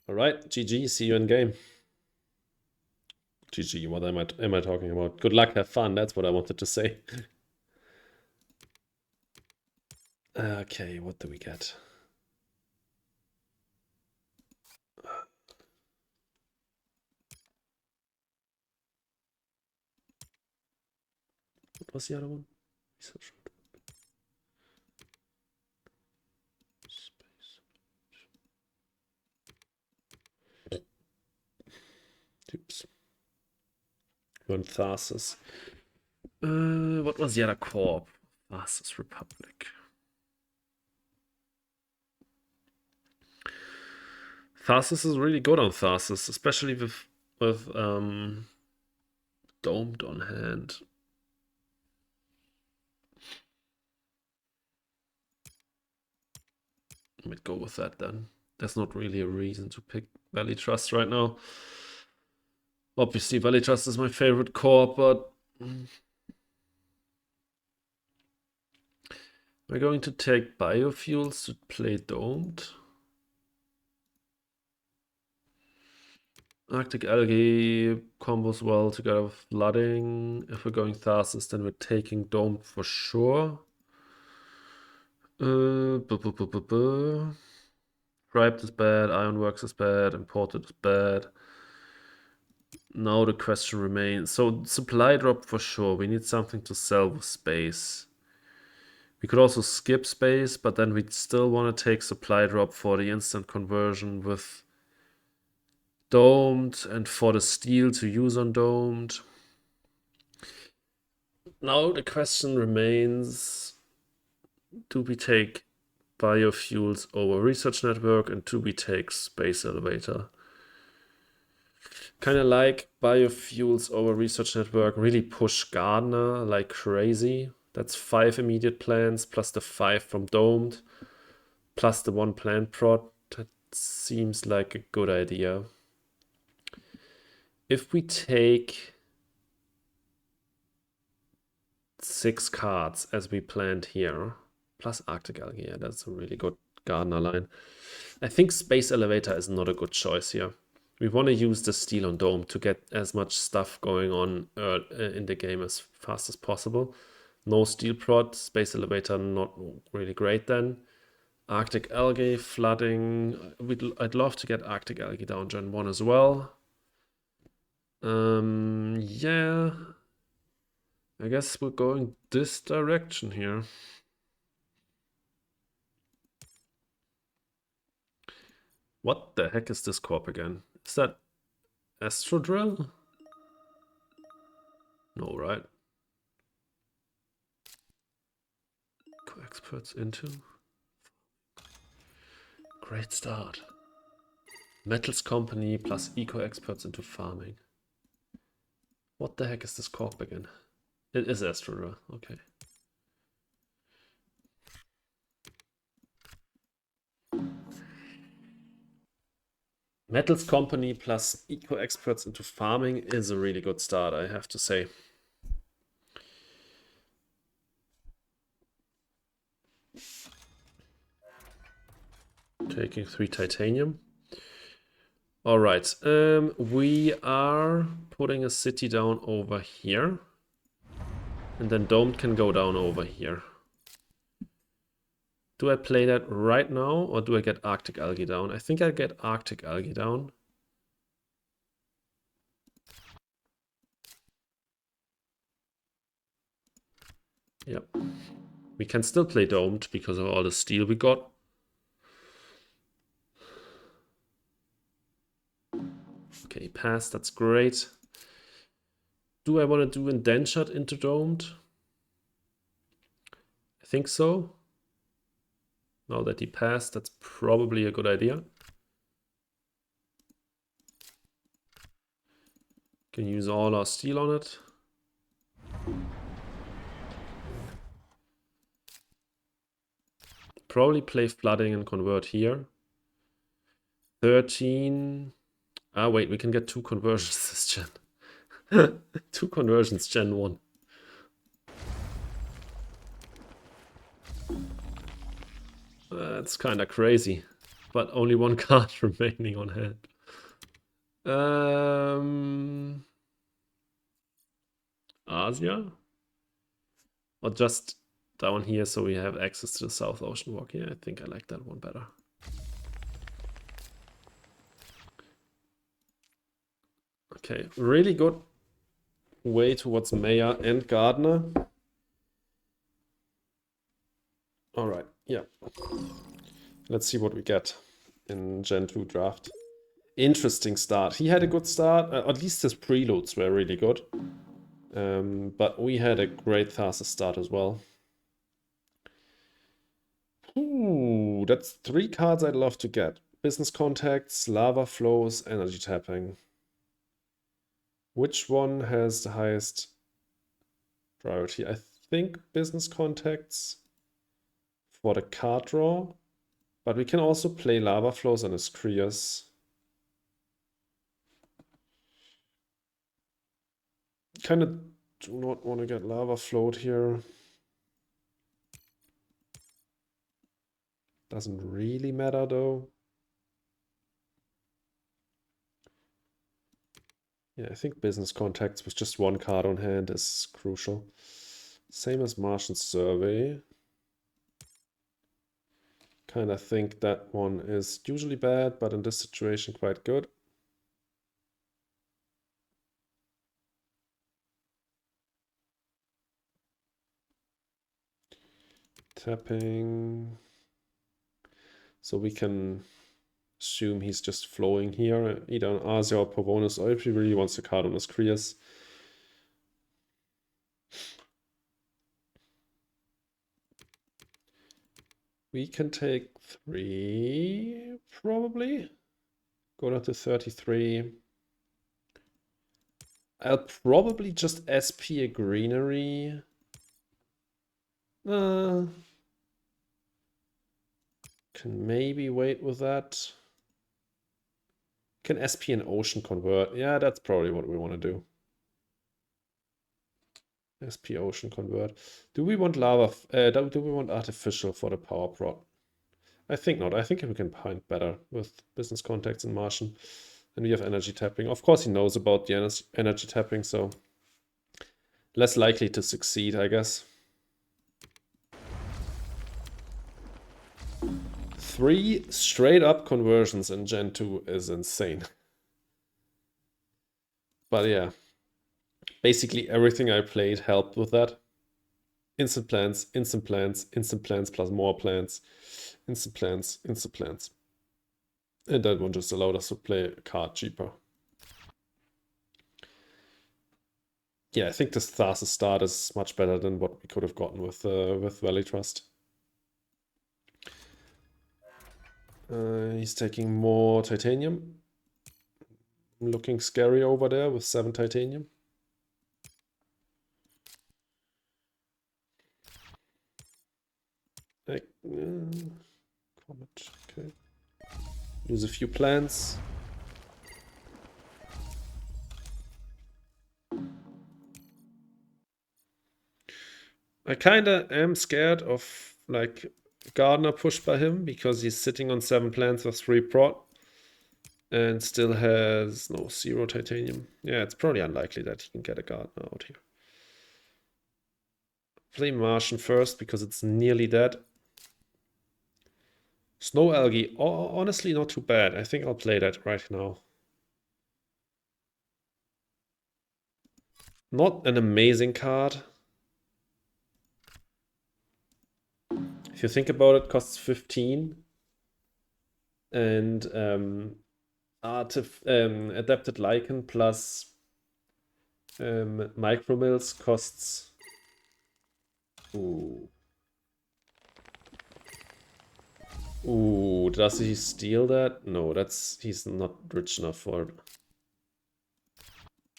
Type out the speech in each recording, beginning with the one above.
Alright, GG, see you in game. GG, what am I talking about? Good luck, have fun, that's what I wanted to say. Okay, what do we get? What was the other one? Research. Space. Oops. One Tharsis. What was the other corp? Tharsis Republic. Tharsis is really good on Tharsis, especially with domed on hand. I might go with that then. There's not really a reason to pick Valley Trust right now. Obviously, Valley Trust is my favorite core, but we're going to take biofuels to play domed. Arctic algae combos well together with flooding. If we're going Tharsis, then we're taking domed for sure. Striped is bad, Ironworks is bad, Imported is bad. Now the question remains. So supply drop for sure. We need something to sell with space. We could also skip space, but then we'd still want to take supply drop for the instant conversion with domed and for the steel to use on domed. Now the question remains, do we take biofuels over research network and do we take space elevator? Kind of like biofuels over research network, really push Gardener like crazy. That's 5 immediate plants plus the 5 from domed plus the 1 plant prod. That seems like a good idea. If we take 6 cards as we planned here, plus Arctic algae, yeah, that's a really good Gardener line. I think Space Elevator is not a good choice here. We want to use the steel on dome to get as much stuff going on in the game as fast as possible. No steel prod, Space Elevator not really great then. Arctic algae, flooding. I'd love to get Arctic algae down Gen 1 as well. Yeah. I guess we're going this direction here. What the heck is this corp again? Is that Astrodrill? No, right? Experts into. Great start. Metals company plus eco experts into farming. What the heck is this corp again? It is Astrodrill, okay. Metals company plus eco experts into farming is a really good start, I have to say. Taking 3 titanium. All right, we are putting a city down over here. And then domed can go down over here. Do I play that right now or do I get Arctic algae down? I think I'll get Arctic algae down. Yep. We can still play domed because of all the steel we got. Okay, pass, that's great. Do I want to do indentured into domed? I think so. Now that he passed, that's probably a good idea. Can use all our steel on it. Probably play flooding and convert here. 13. Ah, wait, we can get 2 conversions this gen. 2 conversions, Gen 1. That's kind of crazy. but only one card remaining on hand. Asia? Or just down here so we have access to the South Ocean Walk? Yeah, I think I like that one better. Okay, really good way towards Mayor and Gardener. All right, yeah. Let's see what we get in Gen 2 draft. Interesting start. He had a good start. At least his preloads were really good. But we had a great Tharsis start as well. Ooh, that's 3 cards I'd love to get. Business Contacts, Lava Flows, Energy Tapping. Which one has the highest priority? I think Business Contacts for the card draw. But we can also play Lava Flows and Ascrias. Kind of do not want to get Lava Float here. Doesn't really matter though. Yeah, I think Business Contacts with just 1 card on hand is crucial. Same as Martian Survey. Kind of think that one is usually bad, but in this situation quite good. Tapping. So we can assume he's just flowing here, either on Asia or Pavonis, or if he really wants a card on his Krias. We can take 3, probably. Go down to 33. I'll probably just SP a greenery. Can maybe wait with that. Can SP an ocean convert? Yeah, that's probably what we want to do. SP ocean convert. Do we want lava? Do we want artificial for the power prod? I think not. I think we can find better with business contacts in Martian. And we have energy tapping. Of course, he knows about the energy tapping, so less likely to succeed, I guess. 3 straight up conversions in Gen 2 is insane. But yeah, basically everything I played helped with that. Instant plants, instant plants, instant plants plus more plants, instant plants, instant plants. And that one just allowed us to play a card cheaper. Yeah, I think this Tharsis start is much better than what we could have gotten with Valley Trust. He's taking more titanium. Looking scary over there with 7 titanium. Comet, okay. Use a few plants. I kinda am scared of like Gardener push by him because he's sitting on 7 plants with 3 prot and still has 0 titanium. Yeah, it's probably unlikely that he can get a Gardener out here. Play Martian first because it's nearly dead. Snow Algae, honestly not too bad. I think I'll play that right now. Not an amazing card. If you think about it, costs 15. And Adapted Lichen plus Micromills costs... Ooh. Ooh, does he steal that? No, he's not rich enough for it.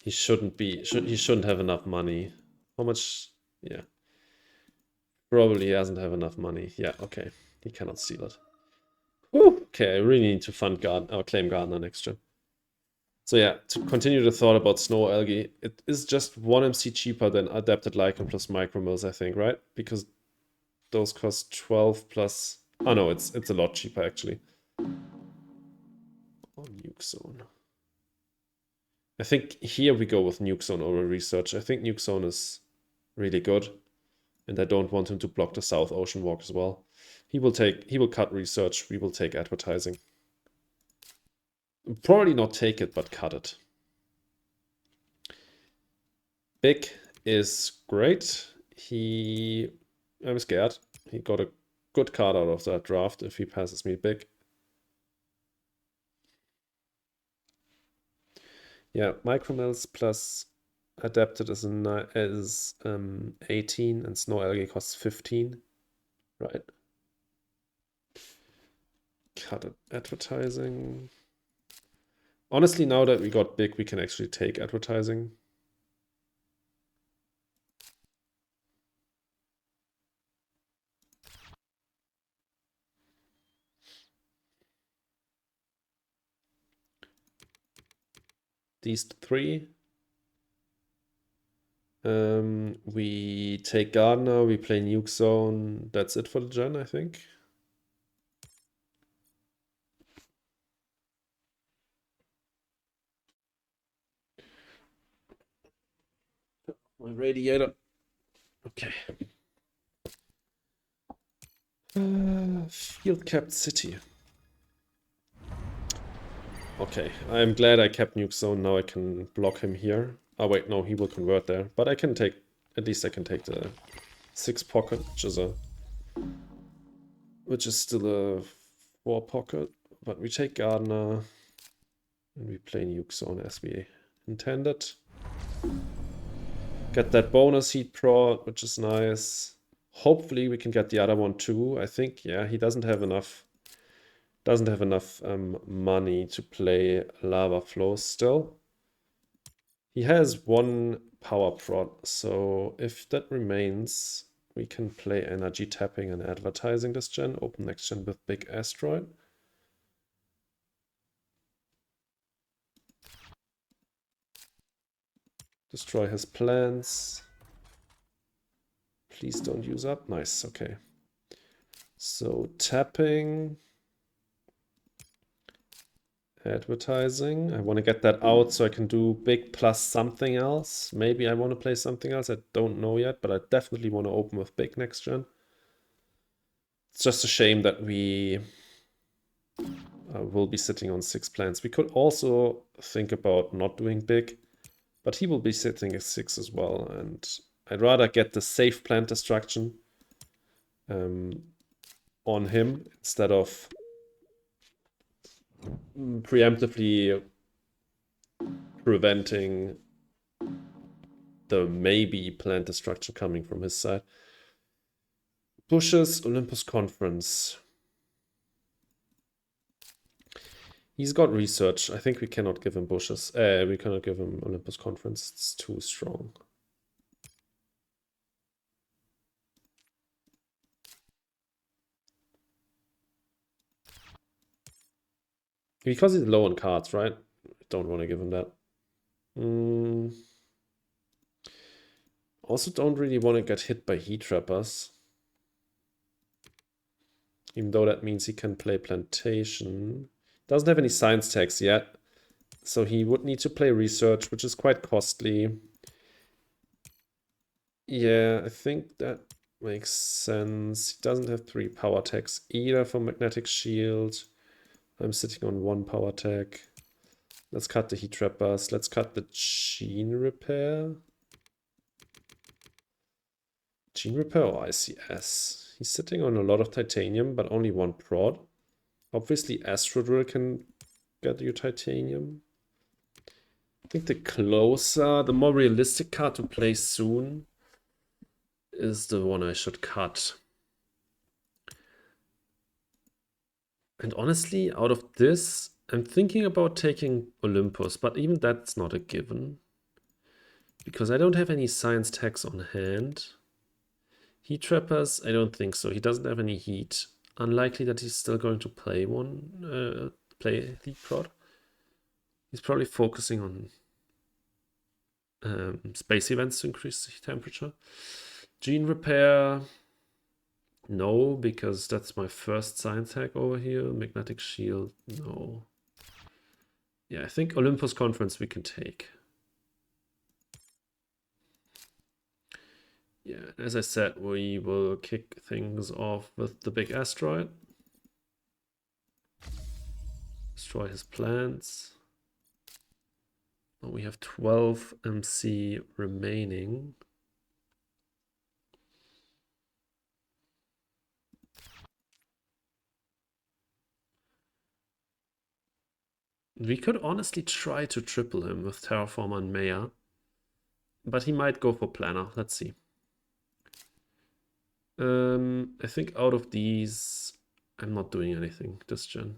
He shouldn't be, he shouldn't have enough money. How much? Yeah. Probably he doesn't have enough money. Yeah, okay. He cannot steal it. Whew. Okay, I really need to fund claim Gardener next gen. So yeah, to continue the thought about Snow Algae, it is just 1 MC cheaper than Adapted Lichen plus Micromills, I think, right? Because those cost 12 plus... Oh no, it's a lot cheaper actually. or nuke zone. I think here we go with nuke zone over research. I think nuke zone is really good, and I don't want him to block the South Ocean walk as well. He will cut research. We will take advertising. Probably not take it, but cut it. Big is great. I'm scared. He got a good card out of that draft if he passes me big. Yeah, micromills plus adapted is 18 and snow algae costs 15. Right. Cut it. Advertising. Honestly, now that we got big, we can actually take advertising. These three. We take Gardener, we play Nuke Zone. That's it for the gen, I think. My radiator. Okay. Field capped city. Okay, I'm glad I kept Nuke Zone. Now I can block him here. Oh wait, no, he will convert there. But I can take, at least I can take the 6 pocket, which is still a 4 pocket. But we take Gardener and we play Nuke Zone as we intended. Get that bonus heat prod, which is nice. Hopefully we can get the other one too. I think, yeah, he doesn't have enough money to play lava flows still. He has 1 power prod, so if that remains, we can play energy tapping and advertising this gen, open next gen with big asteroid. Destroy his plants. Please don't use up. Nice, okay. So tapping. Advertising. I want to get that out so I can do big plus something else. Maybe I want to play something else. I don't know yet, but I definitely want to open with big next gen. It's just a shame that we will be sitting on 6 plants. We could also think about not doing big, but he will be sitting at 6 as well. And I'd rather get the safe plant destruction on him instead of preemptively preventing the maybe plant destruction coming from his side. Bushes, Olympus Conference. He's got research. I think we cannot give him bushes. We cannot give him Olympus Conference. It's too strong. Because he's low on cards, right? Don't want to give him that. Also don't really want to get hit by heat trappers. Even though that means he can play plantation. Doesn't have any science tags yet. So he would need to play research, which is quite costly. Yeah, I think that makes sense. He doesn't have 3 power tags either for magnetic shield. I'm sitting on 1 power tag. Let's cut the heat trappers. Let's cut the gene repair. Gene repair or ICS? He's sitting on a lot of titanium, but only 1 prod. Obviously, Astrodrill can get you titanium. I think the more realistic card to play soon is the one I should cut. And honestly, out of this, I'm thinking about taking Olympus, but even that's not a given. Because I don't have any science tags on hand. Heat trappers, I don't think so. He doesn't have any heat. Unlikely that he's still going to play heat prod. He's probably focusing on space events to increase the temperature. Gene repair, no, because that's my first science hack over here. Magnetic shield, no. Yeah, I think Olympus Conference we can take. Yeah, as I said, we will kick things off with the big asteroid. Destroy his plants. Now we have 12 MC remaining. We could honestly try to triple him with Terraformer and Maya. But he might go for Planner. Let's see. I think out of these, I'm not doing anything this gen.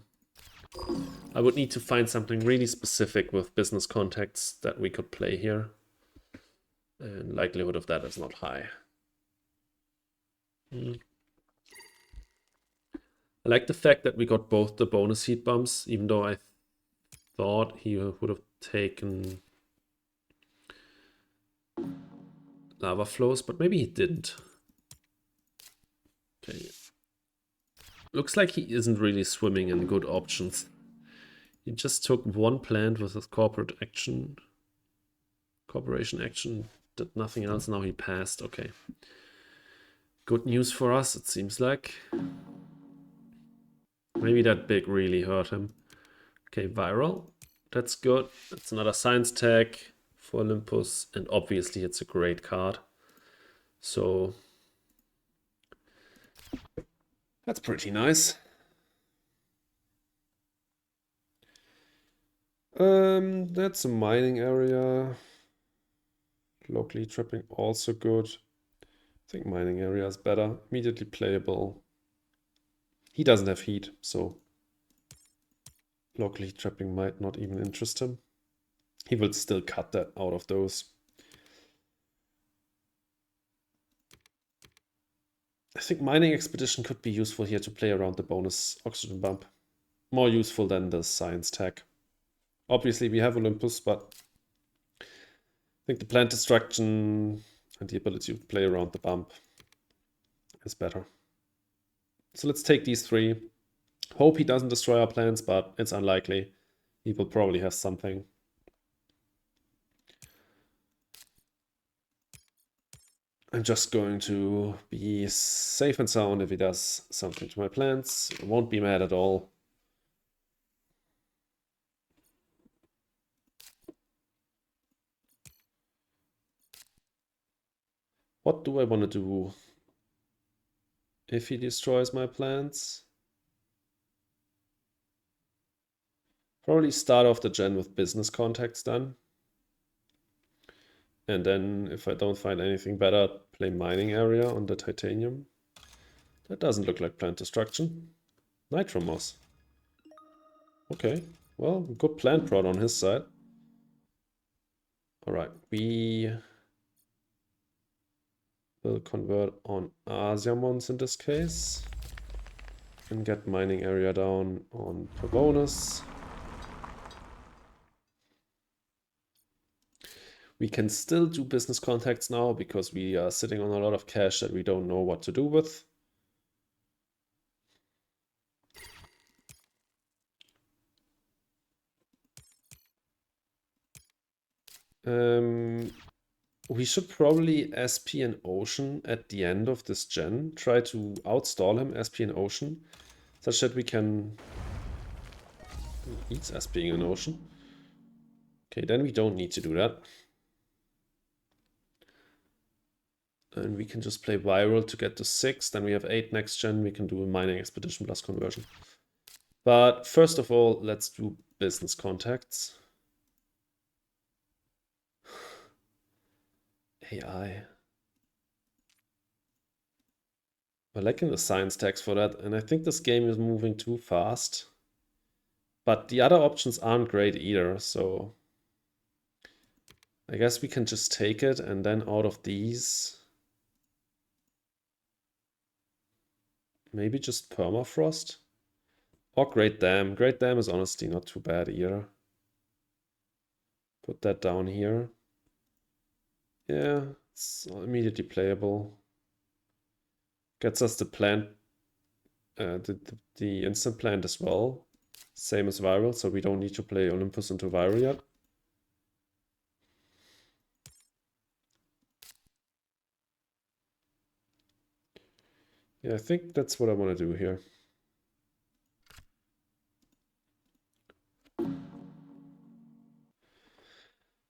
I would need to find something really specific with business contacts that we could play here. And likelihood of that is not high. I like the fact that we got both the bonus heat bumps, even though I thought he would have taken lava flows, but maybe he didn't. Okay. Looks like he isn't really swimming in good options. He just took one plant with his corporation action, did nothing else, now he passed. Okay. Good news for us, it seems like. Maybe that big really hurt him. Okay, viral. That's good. That's another science tag for Olympus, and obviously it's a great card. So that's pretty nice. That's a mining area. Locally trapping also good. I think mining area is better. Immediately playable. He doesn't have heat, so locally trapping might not even interest him. He will still cut that out of those. I think mining expedition could be useful here to play around the bonus oxygen bump. More useful than the science tag. Obviously we have Olympus, but I think the plant destruction and the ability to play around the bump is better. So let's take these three. Hope he doesn't destroy our plants, but it's unlikely. He will probably have something. I'm just going to be safe and sound if he does something to my plants. I won't be mad at all. What do I want to do if he destroys my plants? Probably start off the gen with business contacts then. And then if I don't find anything better, play mining area on the titanium. That doesn't look like plant destruction. Nitro moss. Okay, well, good plant prod on his side. All right, we will convert on Asiamons in this case. And get mining area down on per bonus. We can still do business contacts now because we are sitting on a lot of cash that we don't know what to do with. We should probably SP an Ocean at the end of this gen. Try to outstall him, SP an Ocean, such that we can... He's SPing an Ocean. Okay, then we don't need to do that. And we can just play viral to get to 6. Then we have 8 next gen. We can do a mining expedition plus conversion. But first of all, let's do business contacts. AI. We're lacking the science tags for that, and I think this game is moving too fast. But the other options aren't great either, so I guess we can just take it, and then out of these, maybe just permafrost? Or Great Dam. Great Dam is honestly not too bad either. Put that down here. Yeah, it's immediately playable. Gets us the plant, the instant plant as well. Same as viral, so we don't need to play Olympus into viral yet. Yeah, I think that's what I want to do here.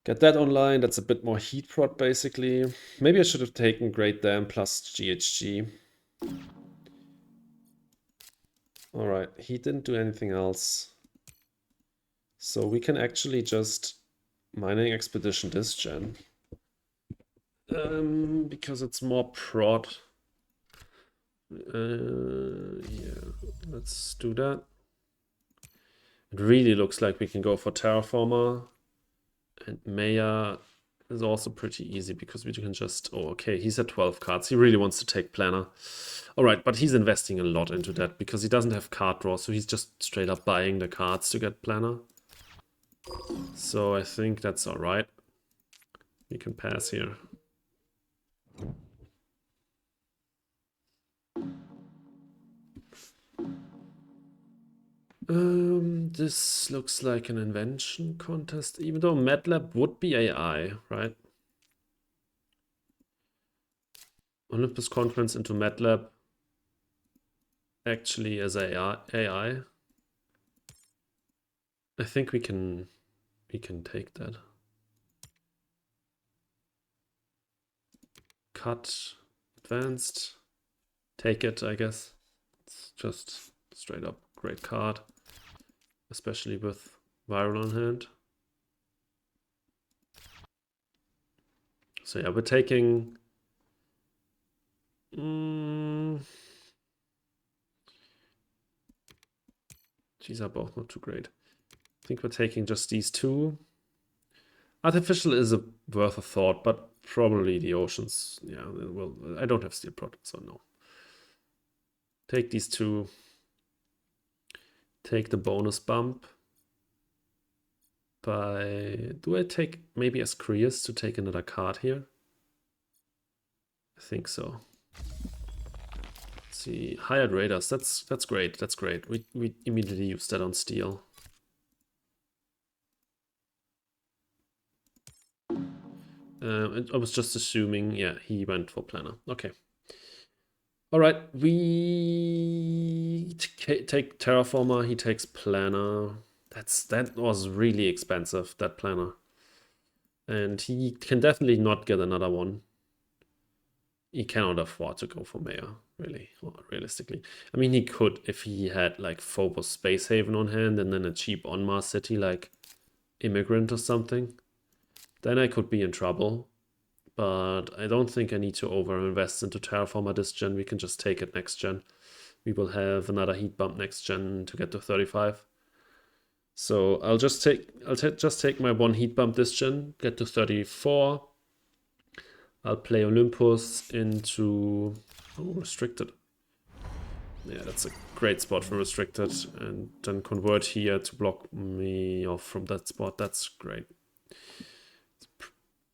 Get that online. That's a bit more heat prod, basically. Maybe I should have taken Great Dam plus GHG. Alright, he didn't do anything else. So we can actually just mining expedition this gen. Because it's more prod. Yeah, let's do that. It really looks like we can go for Terraformer. And Maya is also pretty easy because we can just... Oh, okay, he's at 12 cards. He really wants to take Planner. All right, but he's investing a lot into that because he doesn't have card draw, so he's just straight up buying the cards to get Planner. So I think that's all right. We can pass here. This looks like an invention contest, even though MATLAB would be AI, right? Olympus Conference into MATLAB actually as AI. I think we can take that. Cut, advanced, take it, I guess. It's just straight up great card, especially with viral on hand. So yeah, we're taking... These are both not too great. I think we're taking just these two. Artificial is worth a thought, but probably the oceans. Yeah, well, I don't have steel prod, so no. Take these two. Take the bonus bump. Do I take maybe Ascrius to take another card here? I think so. Let's see, hired raiders. That's great. That's great. We immediately use that on steel. I was just assuming, yeah, he went for planner. Okay. All right, we take Terraformer. He takes planner. That was really expensive, that planner. And he can definitely not get another one. He cannot afford to go for mayor, really, realistically. I mean, he could if he had like Phobos Space Haven on hand and then a cheap on-Mars city like Immigrant or something. Then I could be in trouble. But I don't think I need to over-invest into Terraformer this gen. We can just take it next gen. We will have another heat bump next gen to get to 35. So I'll just take my one heat bump this gen, get to 34. I'll play Olympus into restricted. Yeah, that's a great spot for restricted, and then convert here to block me off from that spot. That's great.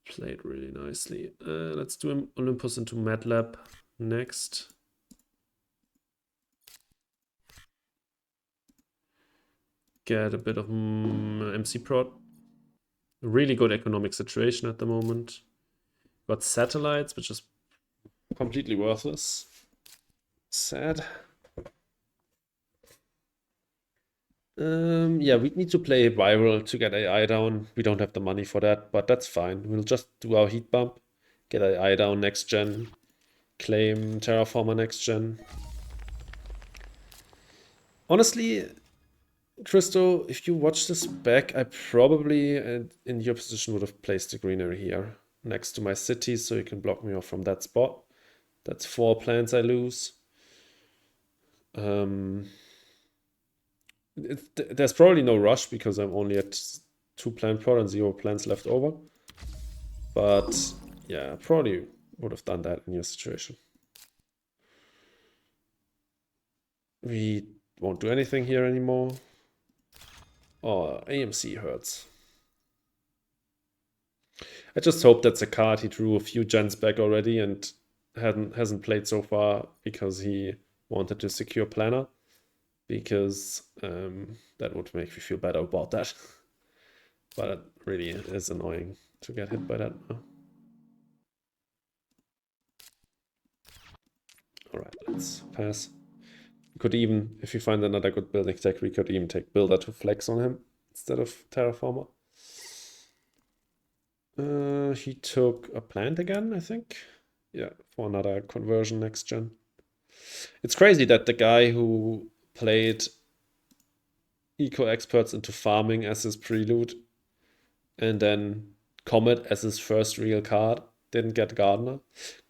Played really nicely. Let's do Olympus into MATLAB next. Get a bit of MC prod. Really good economic situation at the moment. Got satellites, which is completely worthless. Sad. Yeah, we need to play viral to get AI down. We don't have the money for that, but that's fine. We'll just do our heat bump, get AI down next gen, claim Terraformer next gen. Honestly, Christo, if you watch this back, I probably, in your position, would have placed the greenery here next to my city so you can block me off from that spot. That's 4 plants I lose. There's probably no rush because I'm only at 2 plant prod and 0 plants left over. But yeah, I probably would have done that in your situation. We won't do anything here anymore. Oh, AMC hurts. I just hope that's a card he drew a few gens back already and hasn't played so far because he wanted to secure planner. because that would make me feel better about that. But it really is annoying to get hit by that. Alright, let's pass. We could even, if we find another good building tech, we could even take Builder to flex on him instead of Terraformer. He took a plant again, I think. Yeah, for another conversion next gen. It's crazy that the guy who played Eco Experts into farming as his prelude and then Comet as his first real card didn't get Gardener.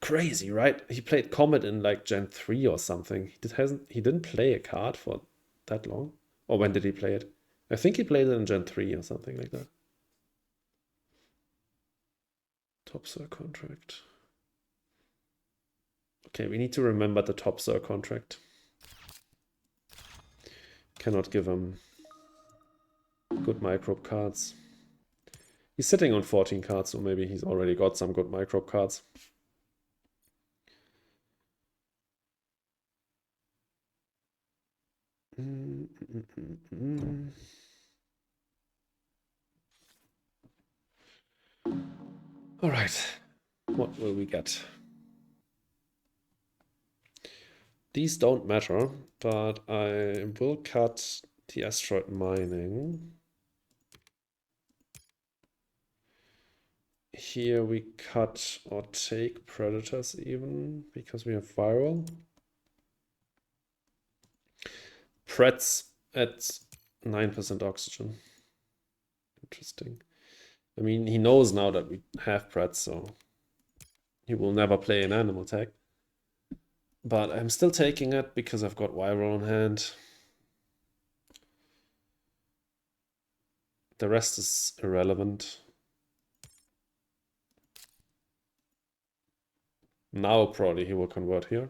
Crazy, right? He played Comet in like Gen 3 or something. He didn't play a card for that long. Or when did he play it? I think he played it in Gen 3 or something like that. Topsoil contract. Okay, we need to remember the topsoil contract. Cannot give him good microbe cards. He's sitting on 14 cards, so maybe he's already got some good microbe cards. All right, what will we get? These don't matter, but I will cut the asteroid mining. Here we cut or take predators even, because we have viral. Prets at 9% oxygen. Interesting. I mean, he knows now that we have Prets, so he will never play an animal tag. But I'm still taking it because I've got viral on hand. The rest is irrelevant. Now probably he will convert here.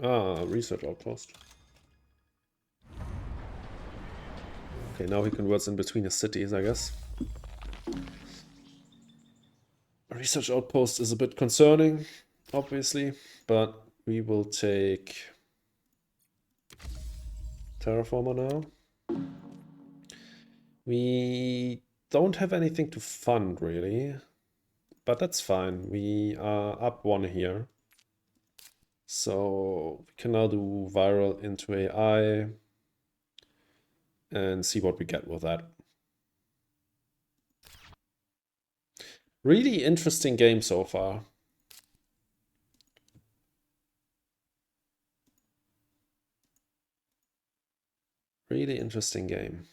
Ah, research outpost. Okay, now he converts in between his cities, I guess. Research outpost is a bit concerning, obviously, but we will take Terraformer now. We don't have anything to fund, really, but that's fine. We are up one here. So we can now do viral into AI and see what we get with that. Really interesting game so far. Really interesting game.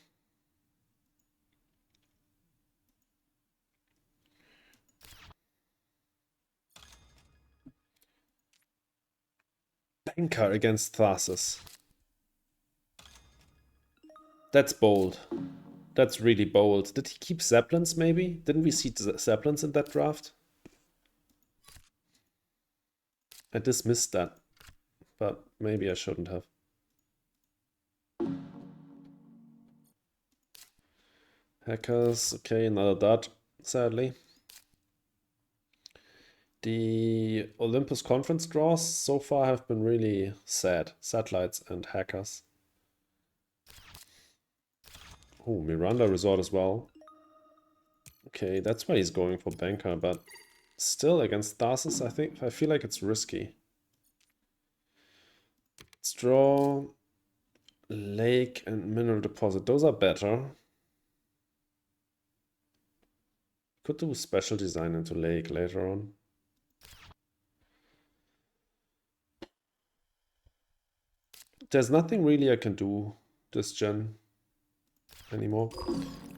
Banker against Tharsis. That's bold. That's really bold. Did he keep Zeppelins, maybe? Didn't we see Zeppelins in that draft? I dismissed that, but maybe I shouldn't have. Hackers, okay, another dot, sadly. The Olympus conference draws so far have been really sad. Satellites and hackers. Oh, Miranda Resort as well. Okay, that's why he's going for Banker, but still against Tharsis, I feel like it's risky. Let's draw Lake and Mineral Deposit. Those are better. Could do special design into Lake later on. There's nothing really I can do this gen anymore.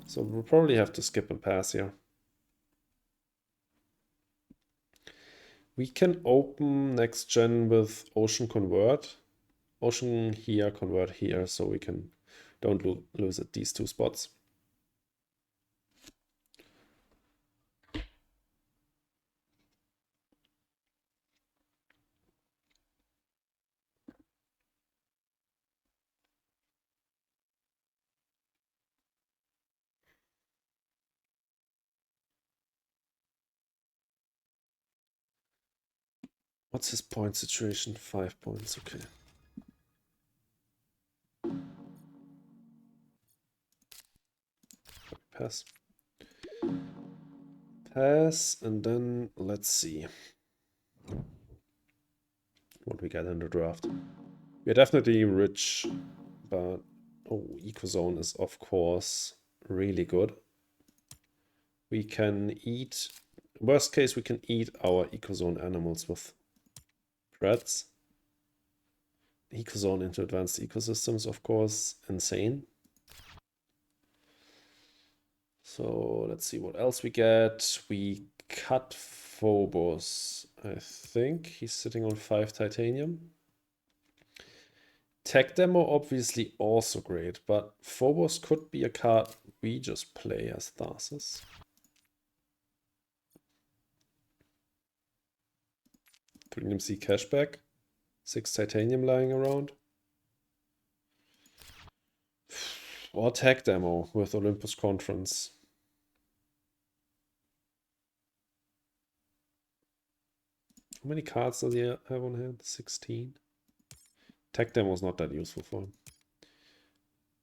So we'll probably have to skip and pass here. We can open next gen with Ocean Convert. Ocean here, Convert here, so we can don't lose at these two spots. What's his point situation? 5 points, okay. Pass. Pass, and then let's see what we get in the draft. We're definitely rich, but oh, Ecozone is of course really good. We can eat, worst case, we can eat our Ecozone animals with threats. Ecozone into advanced ecosystems, of course, insane. So let's see what else we get. We cut Phobos. I think he's sitting on 5 titanium. Tech demo obviously also great, but Phobos could be a card we just play as Tharsis. Premium C cashback. 6 titanium lying around. Or tech demo with Olympus Conference. How many cards does he have on hand? 16. Tech demo is not that useful for him.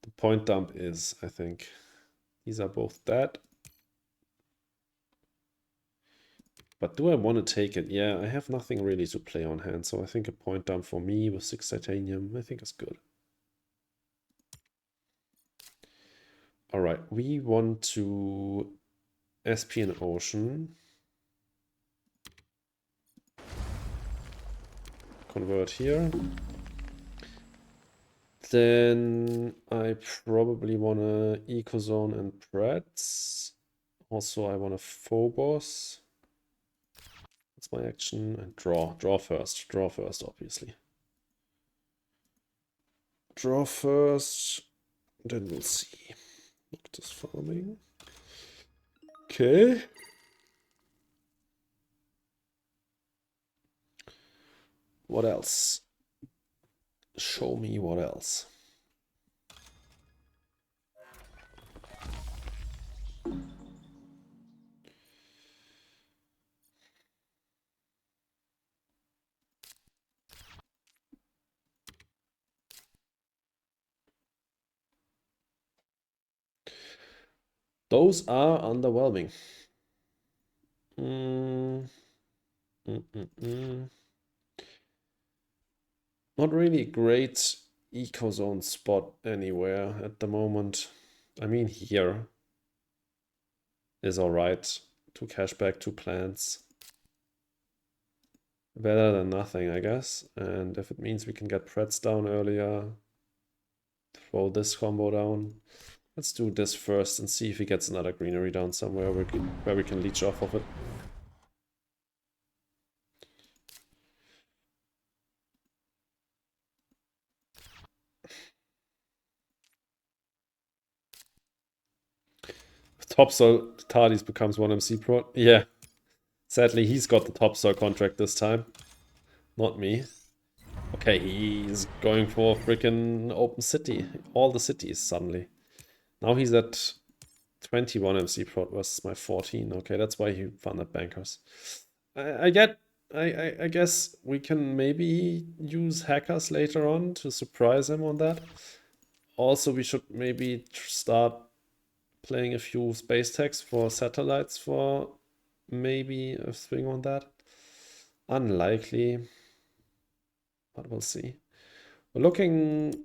The point dump is, I think. These are both dead. But do I want to take it? Yeah, I have nothing really to play on hand, so I think a point dump for me with 6 titanium, I think is good. Alright, we want to SP an ocean. Convert here. Then I probably want to Ecozone and Preds. Also, I want a Phobos. That's my action. And draw. Draw first. Draw first, obviously. Draw first. Then we'll see. Noctis farming. Okay. What else? Show me what else. Those are underwhelming. Not really a great Ecozone spot anywhere at the moment. I mean, here is alright. 2 cashback, 2 plants. Better than nothing, I guess. And if it means we can get Preds down earlier, throw this combo down. Let's do this first and see if he gets another greenery down somewhere where we can leech off of it. Topsoil Tardis becomes 1 MC Pro. Yeah. Sadly, he's got the Topsoil contract this time. Not me. Okay, he's going for freaking open city. All the cities suddenly. Now he's at 21 MC Pro versus my 14. Okay, that's why he funded bankers. I guess we can maybe use hackers later on to surprise him on that. Also, we should maybe start playing a few space techs for satellites for maybe a swing on that. Unlikely, but we'll see. We're looking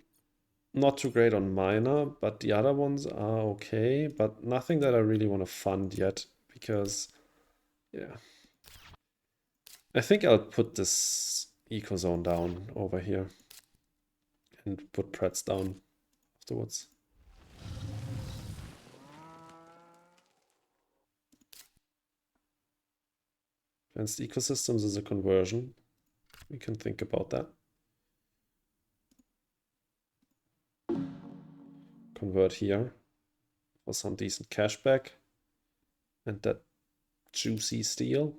not too great on minor, but the other ones are okay, but nothing that I really want to fund yet because, yeah. I think I'll put this Ecozone down over here and put Preds down afterwards. Advanced ecosystems is a conversion. We can think about that. Convert here for some decent cashback and that juicy steel.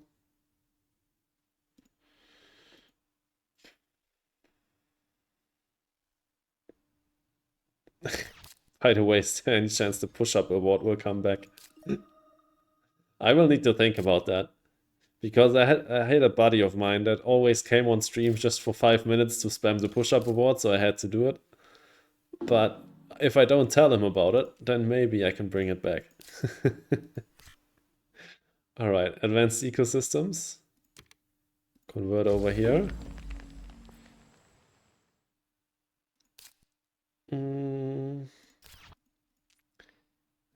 By the way, is there any chance the push-up award will come back? I will need to think about that. Because I had a buddy of mine that always came on stream just for 5 minutes to spam the push-up award, so I had to do it. But if I don't tell him about it, then maybe I can bring it back. All right, advanced ecosystems. Convert over here.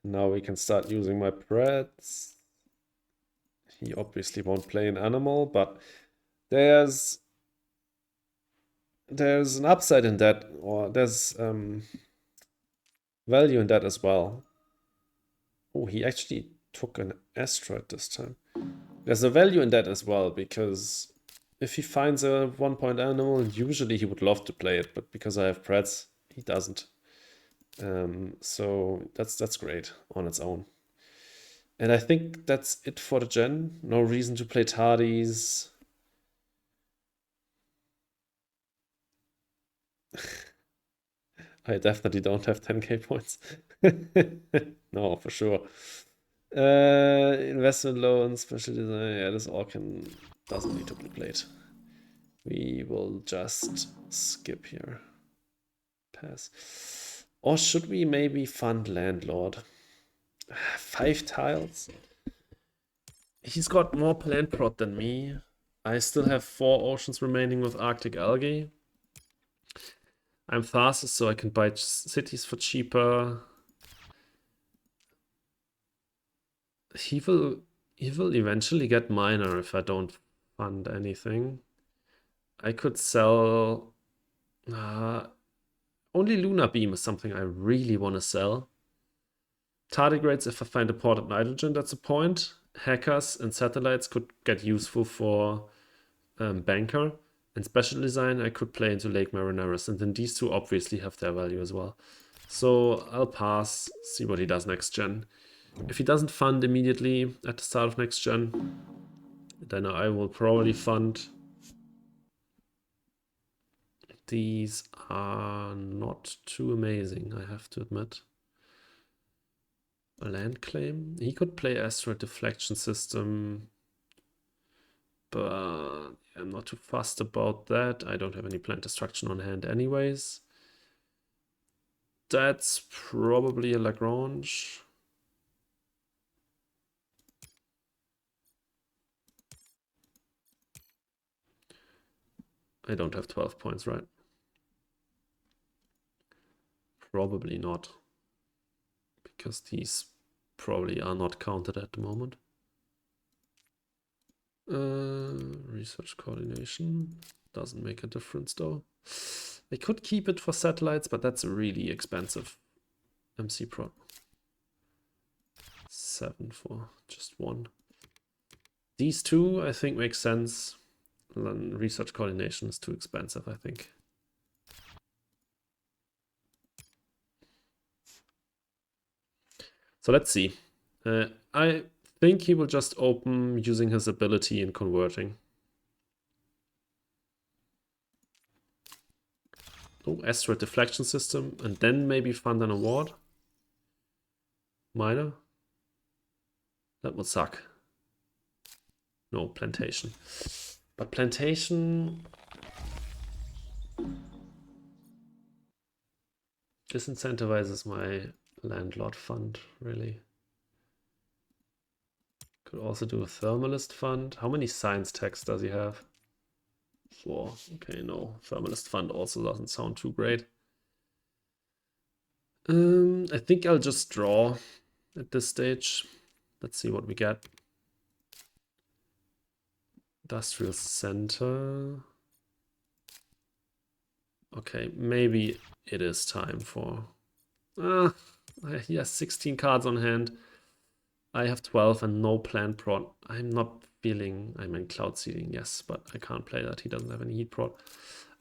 Now we can start using my Preds. He obviously won't play an animal, but there's an upside in that, or there's value in that as well. Oh, he actually took an asteroid this time. There's a value in that as well, because if he finds a 1-point animal, usually he would love to play it, but because I have Preds, he doesn't. So that's great on its own. And I think that's it for the gen. No reason to play Tardis. I definitely don't have 10k points. No, for sure. Investment loans, special design. Yeah, this all doesn't need to be played. We will just skip here. Pass. Or should we maybe fund Landlord? 5 tiles? He's got more plant prot than me. I still have 4 oceans remaining with Arctic algae. I'm Tharsis, so I can buy cities for cheaper. He will eventually get minor if I don't fund anything. I could sell... only Lunar Beam is something I really want to sell. Tardigrades if I find imported nitrogen, that's a point. Hackers and satellites could get useful for Banker. And special design I could play into Lake Marineris, and then these two obviously have their value as well. So I'll pass, see what he does next gen. If he doesn't fund immediately at the start of next gen, then I will probably fund. These are not too amazing, I have to admit. A land claim. He could play asteroid deflection system, but I'm not too fussed about that. I don't have any plant destruction on hand anyways. That's probably a Lagrange. I don't have 12 points, right? Probably not. Because these probably are not counted at the moment. Research coordination. Doesn't make a difference though. I could keep it for satellites, but that's really expensive. MC Pro. 7 for just 1. These two, I think, make sense. Then research coordination is too expensive, I think. So let's see. I think he will just open using his ability in converting. Oh, asteroid deflection system, and then maybe fund an award. Minor. That would suck. No, plantation. But plantation disincentivizes my landlord fund, really. Could also do a thermalist fund. How many science techs does he have? 4. Okay, no. Thermalist fund also doesn't sound too great. I think I'll just draw at this stage. Let's see what we get. Industrial center. Okay, maybe it is time for... he has 16 cards on hand. I have 12 and no plant prot. I'm not feeling... I'm in cloud seeding, yes, but I can't play that. He doesn't have any heat prot.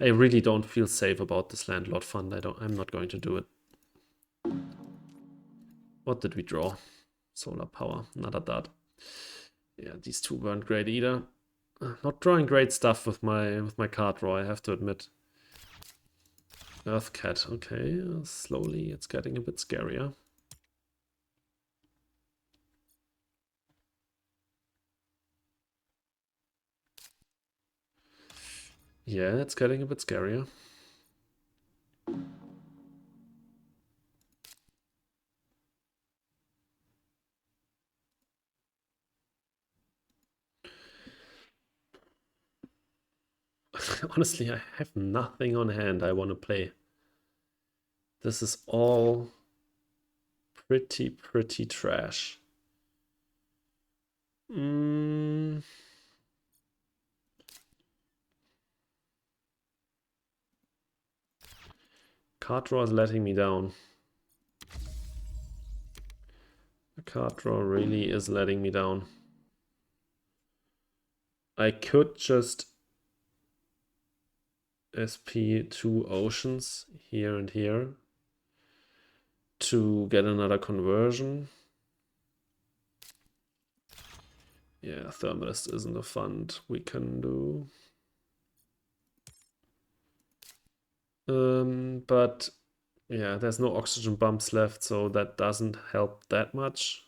I really don't feel safe about this landlord fund. I'm not going to do it. What did we draw? Solar power, not at that. Yeah, these two weren't great either. Not drawing great stuff with my card draw, I have to admit. Earthcat, okay. Slowly it's getting a bit scarier. Yeah, it's getting a bit scarier. Honestly, I have nothing on hand I want to play. This is all pretty trash. Card draw is letting me down. The card draw really is letting me down. I could just SP 2 oceans here and here to get another conversion. Yeah, Thermalist isn't a fund we can do. But yeah, there's no oxygen bumps left, so that doesn't help that much.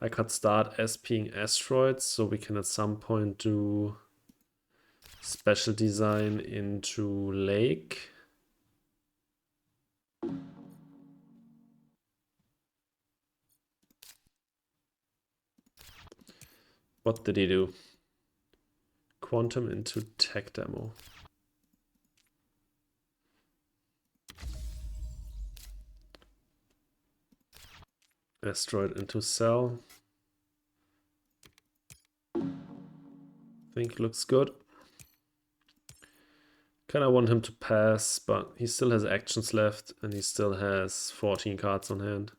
I could start SPing asteroids, so we can at some point do special design into lake. What did he do? Quantum into tech demo. Asteroid into cell. Think looks good. Kind of want him to pass, but he still has actions left and he still has 14 cards on hand.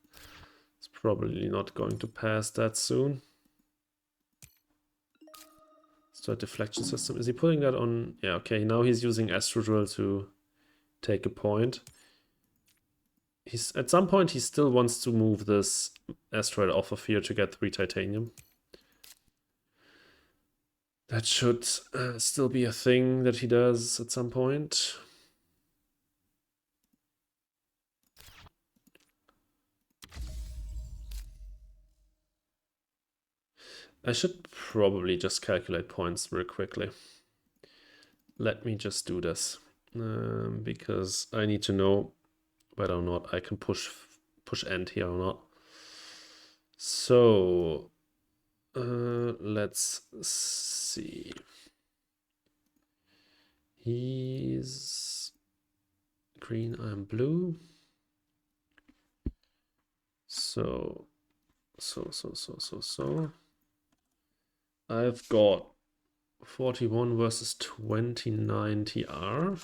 It's probably not going to pass that soon. Start deflection system. Is he putting that on? Yeah, okay. Now he's using Astro Drill to take a point. He's at some point he still wants to move this asteroid off of here to get 3 titanium. That should still be a thing that he does at some point. I should probably just calculate points real quickly. Let me just do this because I need to know whether or not I can push end here or not. So let's see. He's green, I'm blue. So. I've got 41 versus 29 TR.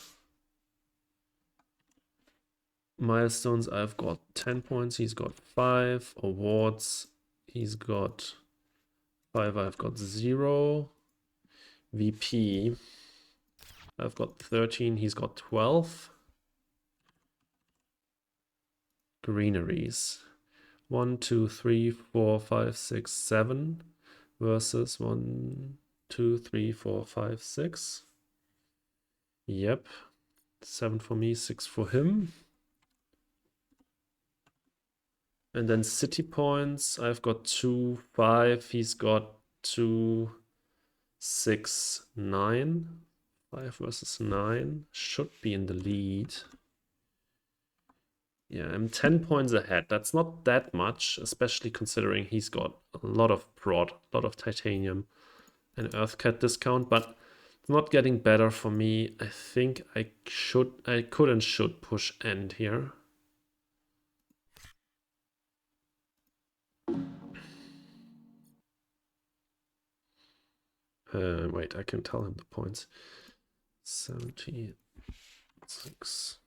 Milestones, I've got 10 points. He's got 5. Awards, he's got 5. I've got 0. VP, I've got 13. He's got 12. Greeneries, 1, 2, 3, 4, 5, 6, 7 versus 1, 2, 3, 4, 5, 6. Yep. 7 for me, 6 for him. And then city points, I've got 2, 5. He's got 2, 6, 9. 5 versus 9. Should be in the lead. Yeah, I'm 10 points ahead. That's not that much, especially considering he's got a lot of prod, a lot of titanium and Earthcat discount, but it's not getting better for me. I think I could and should push end here. Wait, I can tell him the points. 76.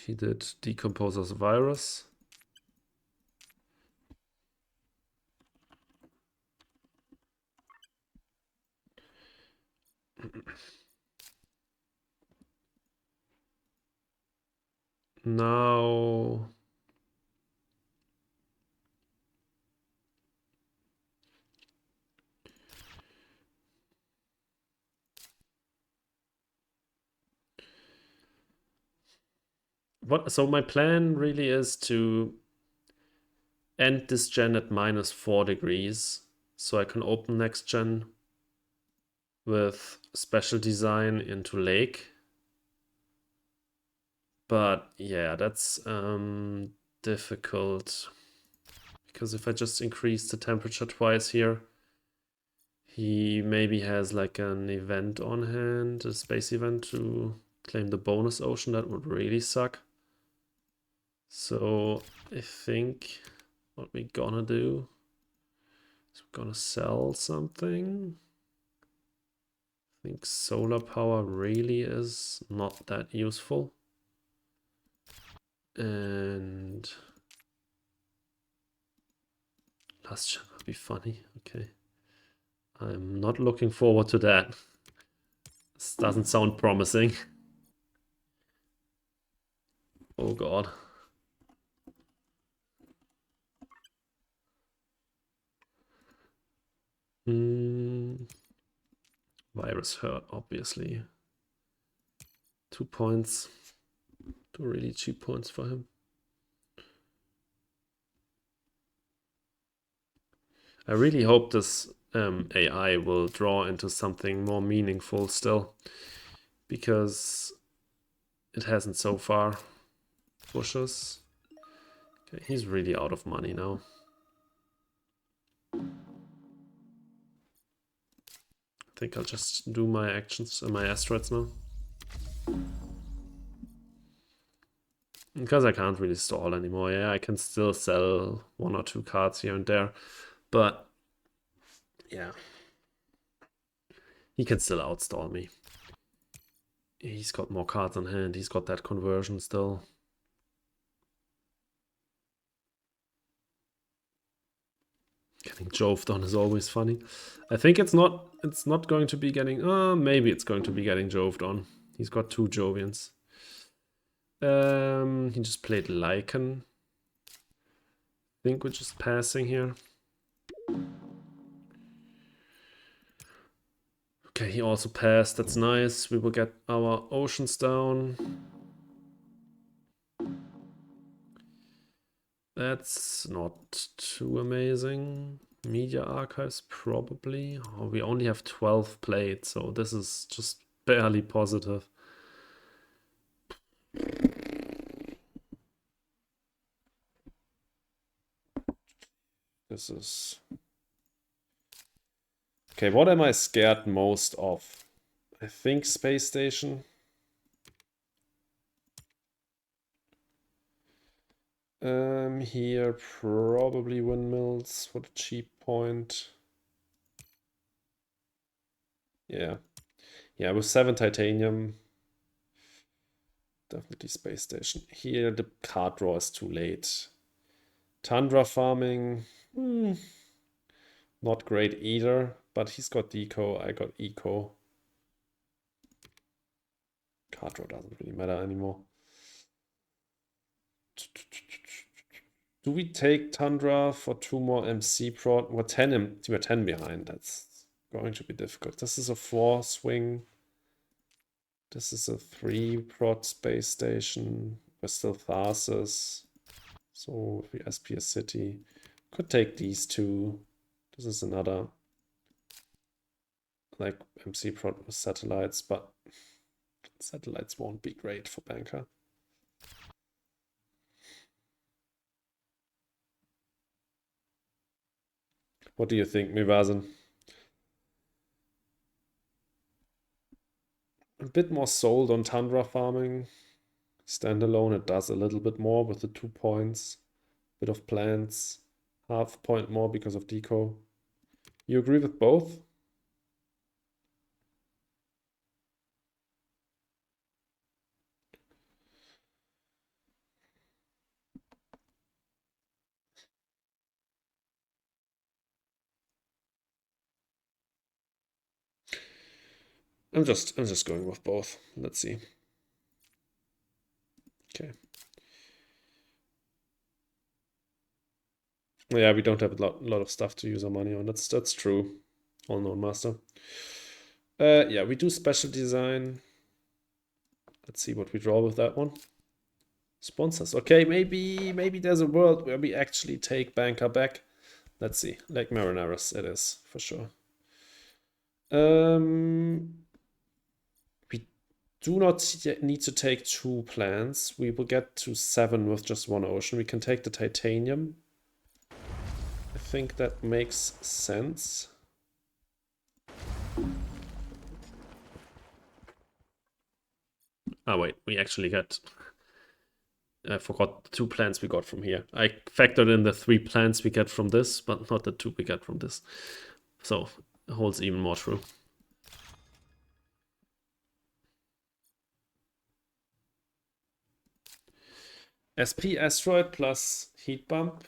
He did Decomposer's Virus. Now So my plan really is to end this gen at -4 degrees, so I can open next gen with special design into lake. But yeah, that's difficult, because if I just increase the temperature twice here, he maybe has like an event on hand, a space event to claim the bonus ocean. That would really suck. So I think what we're gonna do is we're gonna sell something. I think solar power really is not that useful. And last gen would be funny. Okay. I'm not looking forward to that. This doesn't sound promising. Oh god. Virus hurt, obviously. 2 points. 2 really cheap points for him. I really hope this AI will draw into something more meaningful still, because it hasn't so far. Bushes. Okay, he's really out of money now. I think I'll just do my actions and my asteroids now. Because I can't really stall anymore. Yeah, I can still sell 1 or 2 cards here and there, but yeah, he can still outstall me. He's got more cards on hand. He's got that conversion still. Getting joved on is always funny. I think it's not going to be getting maybe it's going to be getting joved on. He's got 2 Jovians. He just played Lycan. I think we're just passing here. Okay, he also passed. That's nice. We will get our oceans down. That's not too amazing. Media archives, probably. Oh, we only have 12 played, so this is just barely positive. This is... Okay, what am I scared most of? I think space station. Here probably windmills for the cheap point. Yeah. Yeah, with 7 titanium. Definitely space station. Here the card draw is too late. Tundra farming. Not great either, but he's got deco, I got eco. Card draw doesn't really matter anymore. Do we take Tundra for 2 more MC prod? We're 10 behind. That's going to be difficult. This is a 4 swing. This is a 3 prod space station. We're still Tharsis. So if we SP a city, could take these 2. This is another like MC prod with satellites, but satellites won't be great for banker. What do you think, Mivasan? A bit more sold on Tundra farming. Standalone, it does a little bit more with the 2 points. Bit of plants. Half point more because of deco. You agree with both? I'm just going with both. Let's see. Okay. Yeah, we don't have a lot of stuff to use our money on. That's true. All known master. Yeah, we do special design. Let's see what we draw with that one. Sponsors. Okay, maybe there's a world where we actually take Banker back. Let's see. Lake Marineris, it is for sure. We do not need to take 2 plants. We will get to 7 with just 1 ocean. We can take the titanium. I think that makes sense. Oh wait, we actually got... I forgot the 2 plants we got from here. I factored in the 3 plants we get from this, but not the 2 we get from this. So it holds even more true. SP asteroid plus heat bump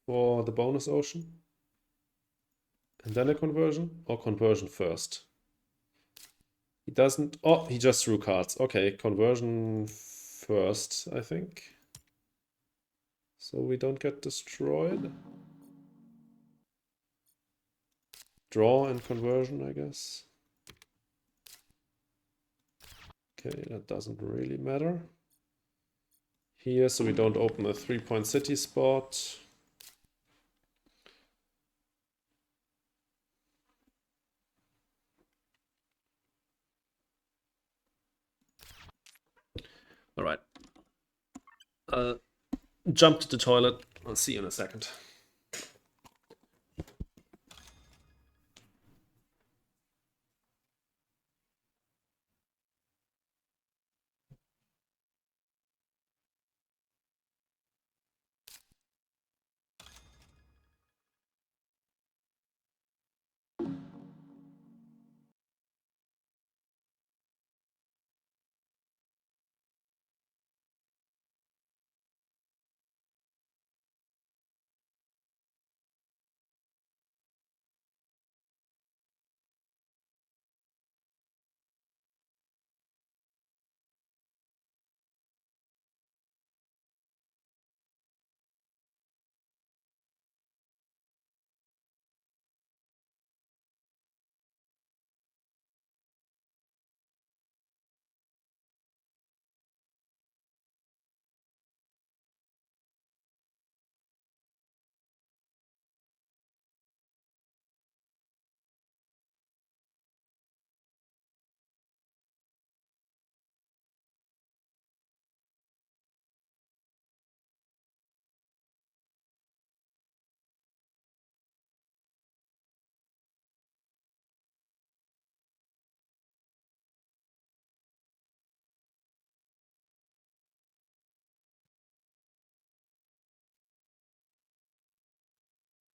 for the bonus ocean. And then a conversion, or conversion first? He doesn't... Oh, he just drew cards. Okay, conversion first, I think. So we don't get destroyed. Draw and conversion, I guess. Okay, that doesn't really matter. Here, so we don't open a 3-point city spot. All right. Jump to the toilet. I'll see you in a second.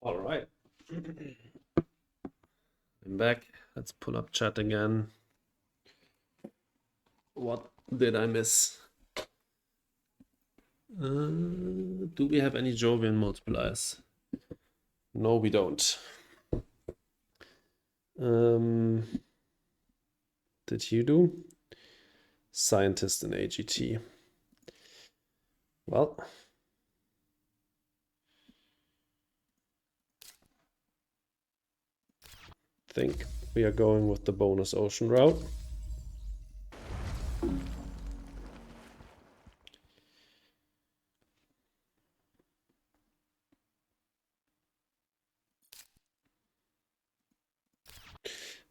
All right. I'm back. Let's pull up chat again. What did I miss? Do we have any Jovian multipliers? No, we don't. Did you do? Scientist in AGT. Well, I think we are going with the bonus ocean route.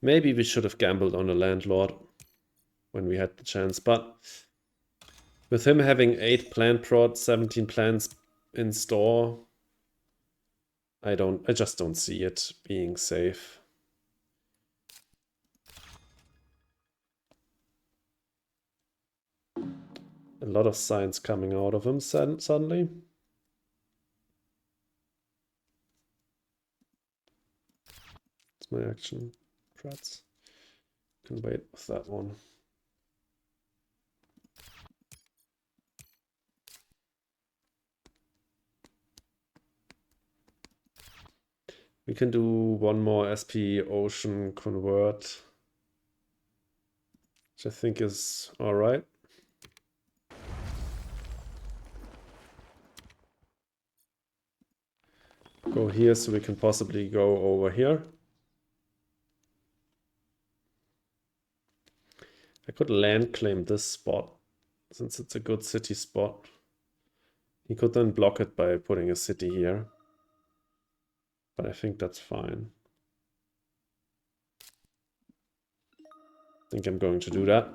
Maybe we should have gambled on a landlord when we had the chance, but with him having 8 plant prods, 17 plants in store, I just don't see it being safe. A lot of science coming out of him suddenly. It's my action. Prats. Can wait with that one. We can do one more SP Ocean convert, which I think is all right. Go here so we can possibly go over here. I could land claim this spot since it's a good city spot. He could then block it by putting a city here. But I think that's fine. I think I'm going to do that.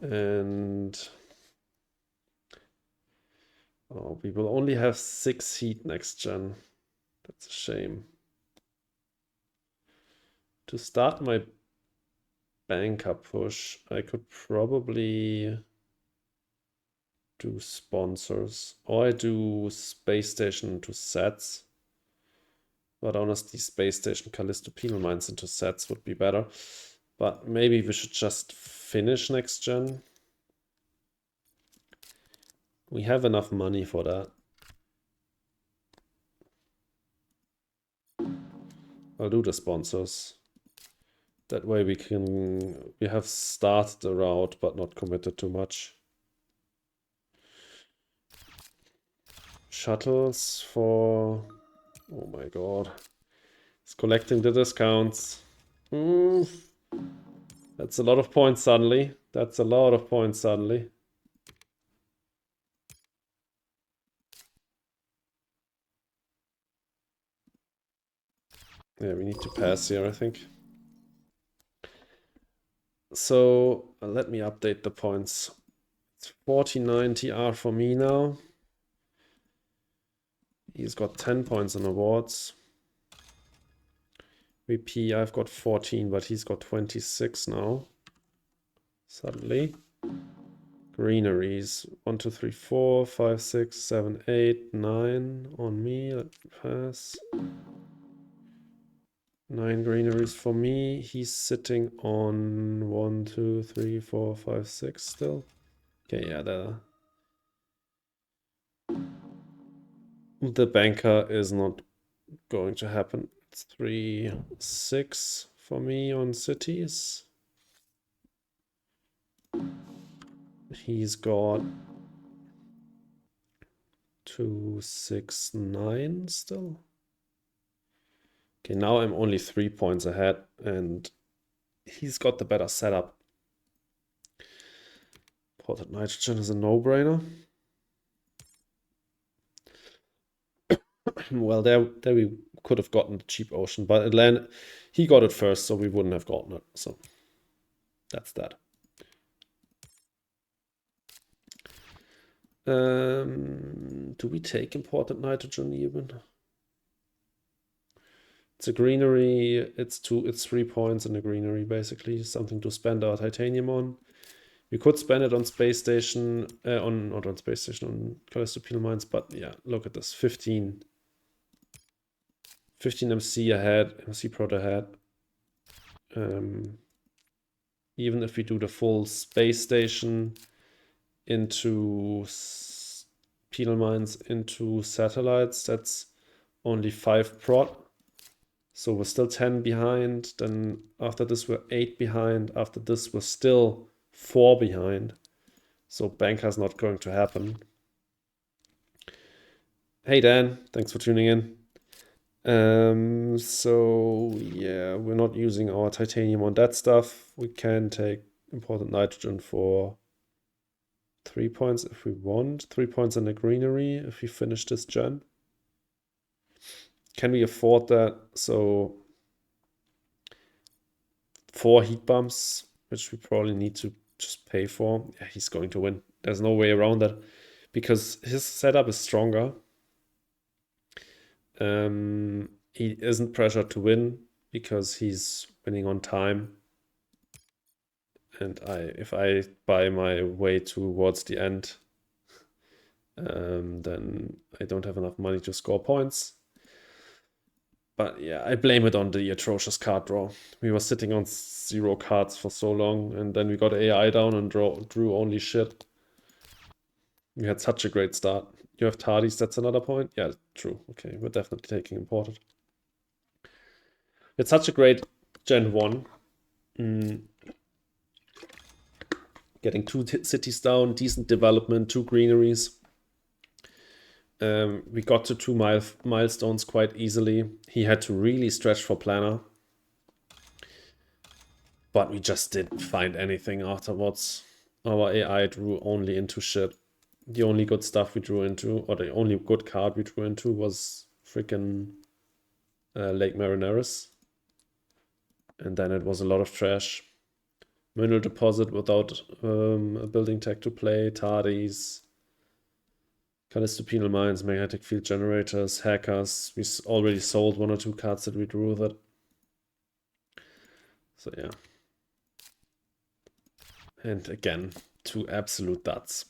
And oh, we will only have 6 heat next gen. That's a shame. To start my banker push, I could probably do sponsors, or I do space station to sets. But honestly, space station Callisto penal mines into sets would be better. But maybe we should just finish next gen. We have enough money for that. I'll do the sponsors. That way we have started the route but not committed too much. Shuttles for... Oh my god. It's collecting the discounts. That's a lot of points suddenly. That's a lot of points suddenly. Yeah, we need to pass here, I think. So let me update the points. It's 49 TR for me now. He's got 10 points on awards. VP, I've got 14, but he's got 26 now. Suddenly. Greeneries. 1, 2, 3, 4, 5, 6, 7, 8, 9 on me. Let me pass. 9 greeneries for me. He's sitting on 1, 2, 3, 4, 5, 6 still. Okay, yeah, the banker is not going to happen. It's 3, 6 for me on cities. He's got 2, 6, 9 still. Okay, now I'm only 3 points ahead and he's got the better setup. Ported nitrogen is a no-brainer. Well, there we could have gotten the cheap ocean, but he got it first, so we wouldn't have gotten it. So that's that. Do we take imported nitrogen even? It's a greenery. It's 3 points in a greenery, basically. Something to spend our titanium on. We could spend it on space station, not on space station, on Callisto penal mines, but yeah, look at this. 15 MC ahead, MC prot ahead. Even if we do the full space station into penal mines into satellites, that's only 5 prot. So we're still 10 behind. Then after this, we're 8 behind. After this, we're still 4 behind. So banker's not going to happen. Hey Dan, thanks for tuning in. So yeah, we're not using our titanium on that stuff. We can take imported nitrogen for 3 points if we want. 3 points in the greenery if we finish this gen. Can we afford that? So 4 heat bumps, which we probably need to just pay for. Yeah, he's going to win. There's no way around that because his setup is stronger. He isn't pressured to win because he's winning on time. And if I buy my way towards the end, then I don't have enough money to score points. But yeah, I blame it on the atrocious card draw. We were sitting on 0 cards for so long, and then we got AI down and drew only shit. We had such a great start. You have Tardis, that's another point. Yeah, true. Okay, we're definitely taking imported. It's such a great Gen 1. Getting 2 cities down, decent development, 2 greeneries. We got to 2 milestones quite easily. He had to really stretch for planner. but we just didn't find anything afterwards. Our AI drew only into shit. The only good stuff we drew into, or the only good card we drew into, was freaking Lake Marineris. And then it was a lot of trash. Mineral deposit without a building tech to play, Tardis, Callisto Penal Mines, magnetic field generators, hackers. We already sold 1 or 2 cards that we drew with it. So yeah. And again, 2 absolute duds.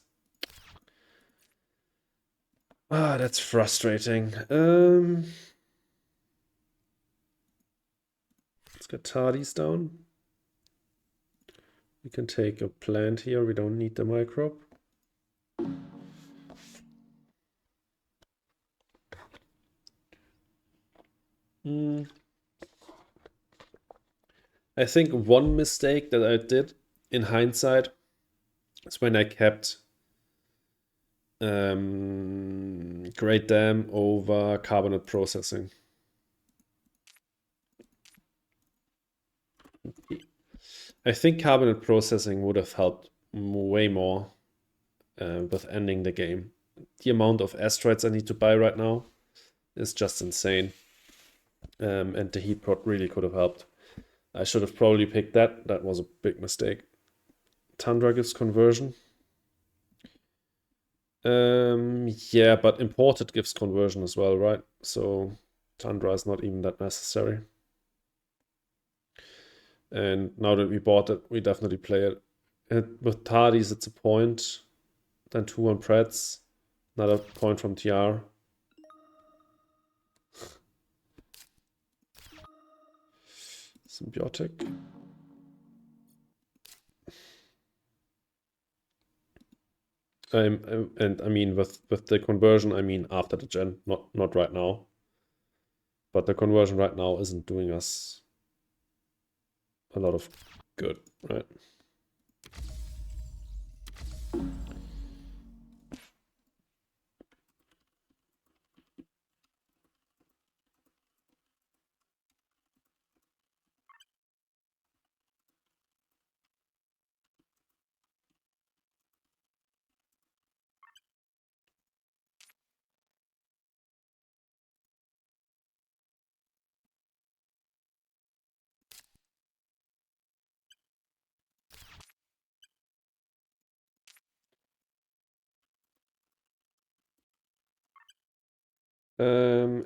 Ah, that's frustrating. Let's get Tardis down. We can take a plant here. We don't need the microbe. I think one mistake that I did in hindsight is when I kept Great Dam over carbonate processing. I think carbonate processing would have helped way more with ending the game. The amount of asteroids I need to buy right now is just insane. And the heat pot really could have helped. I should have probably picked that. That was a big mistake. Tundra gives conversion. Yeah, but imported gives conversion as well, right? So Tundra is not even that necessary. And now that we bought it, we definitely play it. And with Tardis, it's a point. Then 2 on Preds. Another point from TR. Symbiotic. And I mean with the conversion, I mean after the gen, not right now. But the conversion right now isn't doing us a lot of good, right?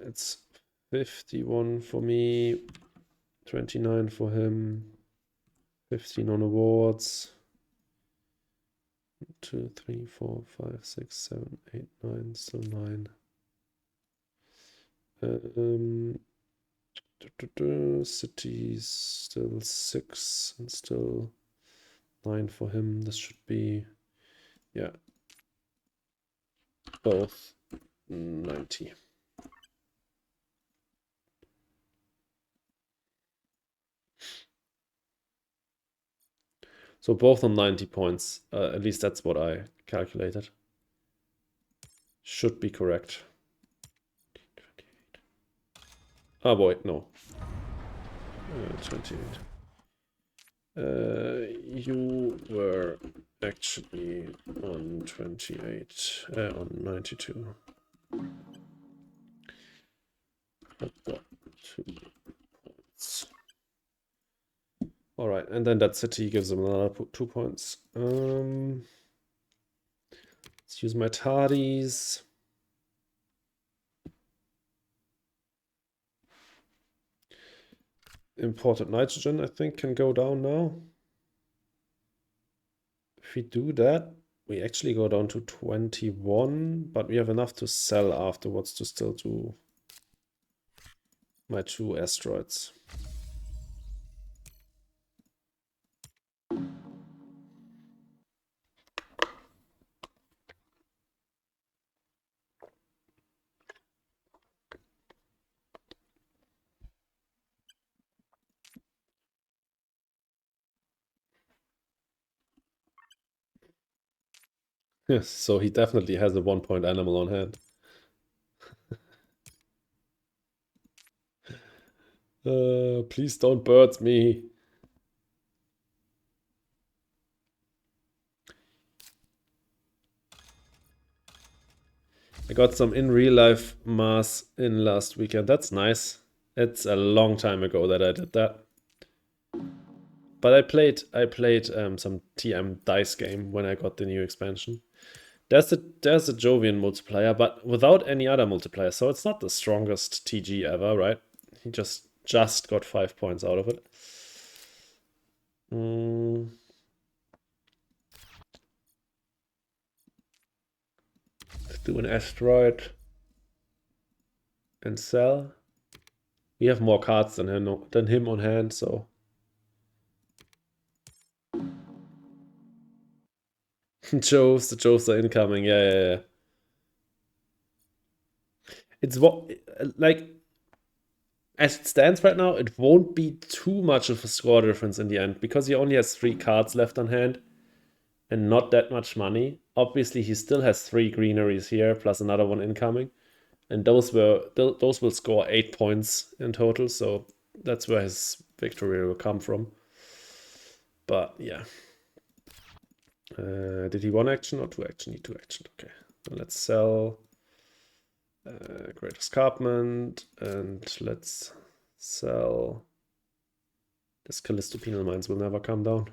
It's 51 for me, 29 for him, 15 on awards. 2, 3, 4, 5, 6, 7, 8, 9, still 9. Cities still 6 and still 9 for him. This should be, yeah, both 90. So both on 90 points. At least that's what I calculated. Should be correct. Oh boy, no. 28. You were actually on 28, on 92. I've got 2 points. All right, and then that city gives them another 2 points. Let's use my Tardis. Imported nitrogen, I think, can go down now. If we do that, we actually go down to 21, but we have enough to sell afterwards to still do my 2 asteroids. Yes, so he definitely has a 1-point animal on hand. Please don't bird me. I got some in real life Mars in last weekend. That's nice. It's a long time ago that I did that. But I played some TM dice game when I got the new expansion. There's a Jovian multiplier, but without any other multiplier, so it's not the strongest TG ever, right? He just got 5 points out of it. Let's do an asteroid and sell. We have more cards than him on hand, so Joves are incoming. Yeah. It's what, like, as it stands right now, it won't be too much of a score difference in the end because he only has 3 cards left on hand and not that much money. Obviously, he still has 3 greeneries here plus another one incoming, and those will score 8 points in total. So that's where his victory will come from. But yeah. Did he 1 action or 2 action? He 2 action. Okay. Then let's sell Great Escarpment and let's sell. This Callisto Penal Mines will never come down.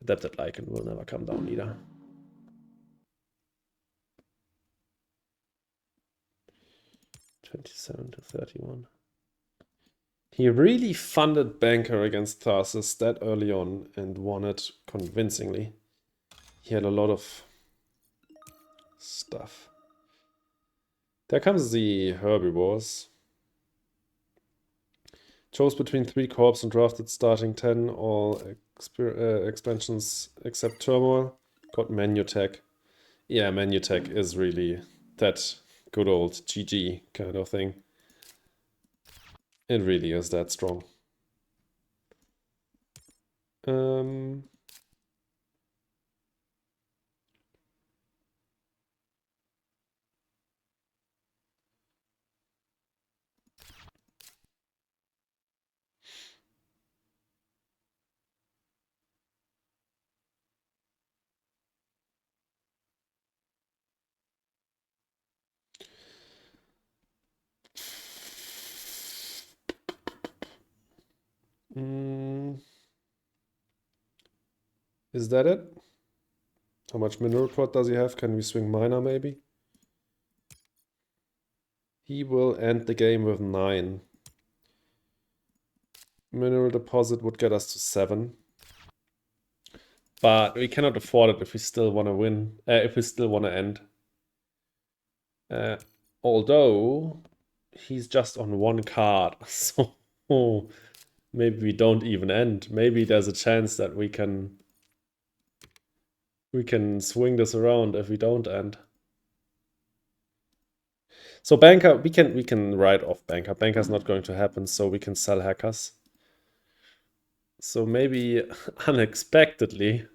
Adapted Lichen will never come down either. $27 to $31. He really funded Banker against Tharsis that early on and won it convincingly. He had a lot of stuff. There comes the herbivores. Chose between 3 corps and drafted starting 10, all expansions except Turmoil. Got menu tech. Yeah, menu tech is really that good old GG kind of thing. It really is that strong. Is that it? How much mineral pot does he have? Can we swing miner maybe? He will end the game with 9. Mineral deposit would get us to 7. But we cannot afford it if we still want to win. If we still want to end. Although he's just on 1 card. So maybe we don't even end. Maybe there's a chance that we can swing this around if we don't end. So Banker, we can write off Banker. Banker's not going to happen, so we can sell Hackers. So maybe unexpectedly,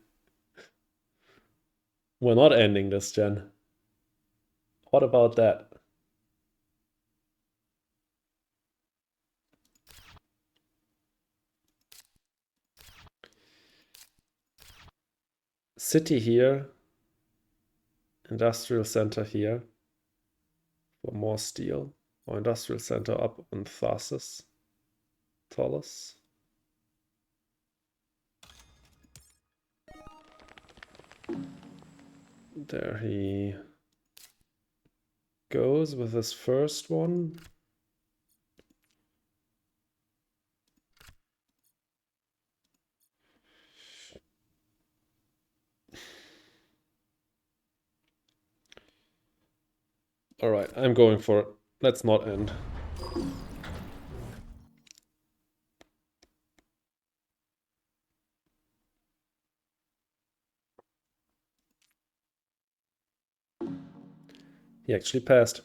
we're not ending this gen. What about that? City here. Industrial center here. For more steel. Or industrial center up on Tharsis. Tallus. There he goes with his first one. All right, I'm going for it. Let's not end. He actually passed.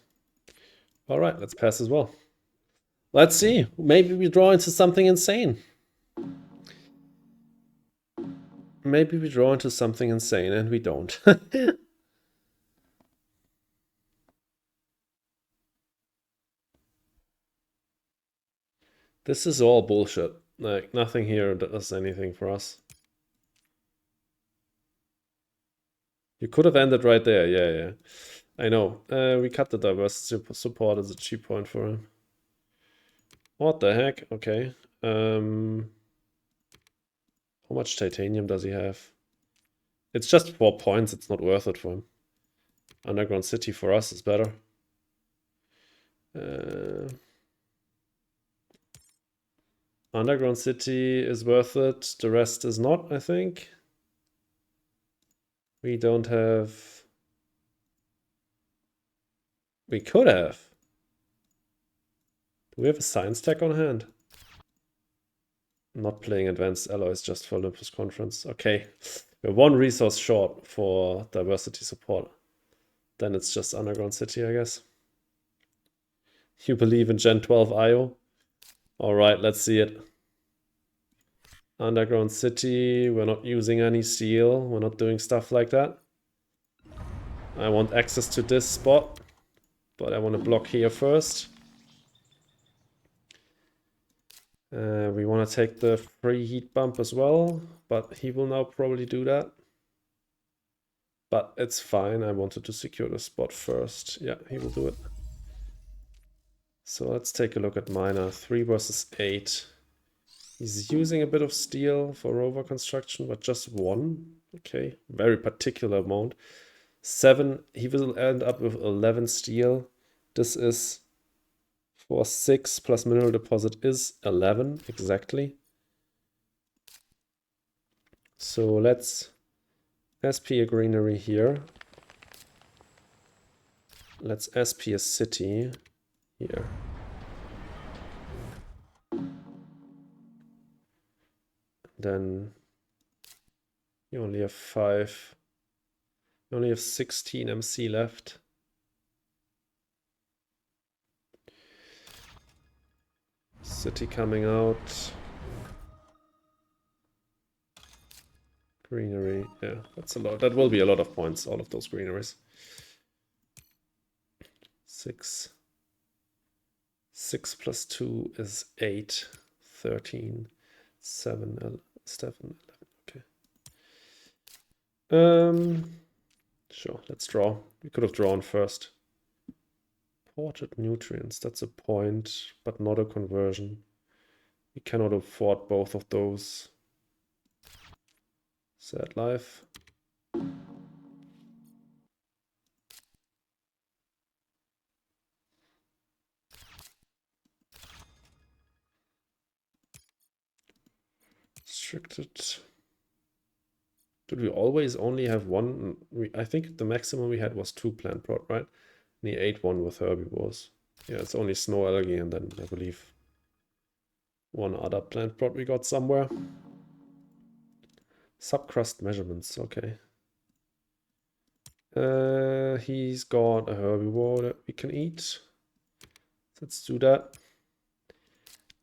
All right, let's pass as well. Let's see. Maybe we draw into something insane. Maybe we draw into something insane and we don't. This is all bullshit. Like, nothing here does anything for us. You could have ended right there, yeah. I know. We cut the diversity support as a cheap point for him. What the heck? Okay. How much titanium does he have? It's just 4 points. It's not worth it for him. Underground City for us is better. Underground City is worth it. The rest is not, I think. We don't have... We could have. Do we have a science tech on hand? Not playing advanced alloys just for Olympus Conference. Okay. We're one resource short for diversity support. Then it's just Underground City, I guess. You believe in Gen 12 IO? Alright, let's see it. Underground City, we're not using any steel. We're not doing stuff like that. I want access to this spot, but I want to block here first. We want to take the free heat bump as well, but he will now probably do that. But it's fine, I wanted to secure the spot first. Yeah, he will do it. So let's take a look at miner. 3 versus 8. He's using a bit of steel for rover construction, but just 1. Okay, very particular amount. 7, he will end up with 11 steel. This is for 6 plus mineral deposit is 11, exactly. So let's SP a greenery here. Let's SP a city here. Then you only have 5. You only have 16 MC left. City coming out. Greenery, yeah, that's a lot. That will be a lot of points, all of those greeneries. 6. 6 plus 2 is 8. 13. 7, 11. Okay. Sure, let's draw. We could have drawn first. Ported nutrients, that's a point, but not a conversion. We cannot afford both of those. Sad life. Restricted. Did we always only have one? I think the maximum we had was 2 plant prot, right? And he ate 1 with herbivores. Yeah, it's only snow algae and then I believe 1 other plant prot we got somewhere. Subcrust measurements, okay. He's got a herbivore that we can eat. Let's do that.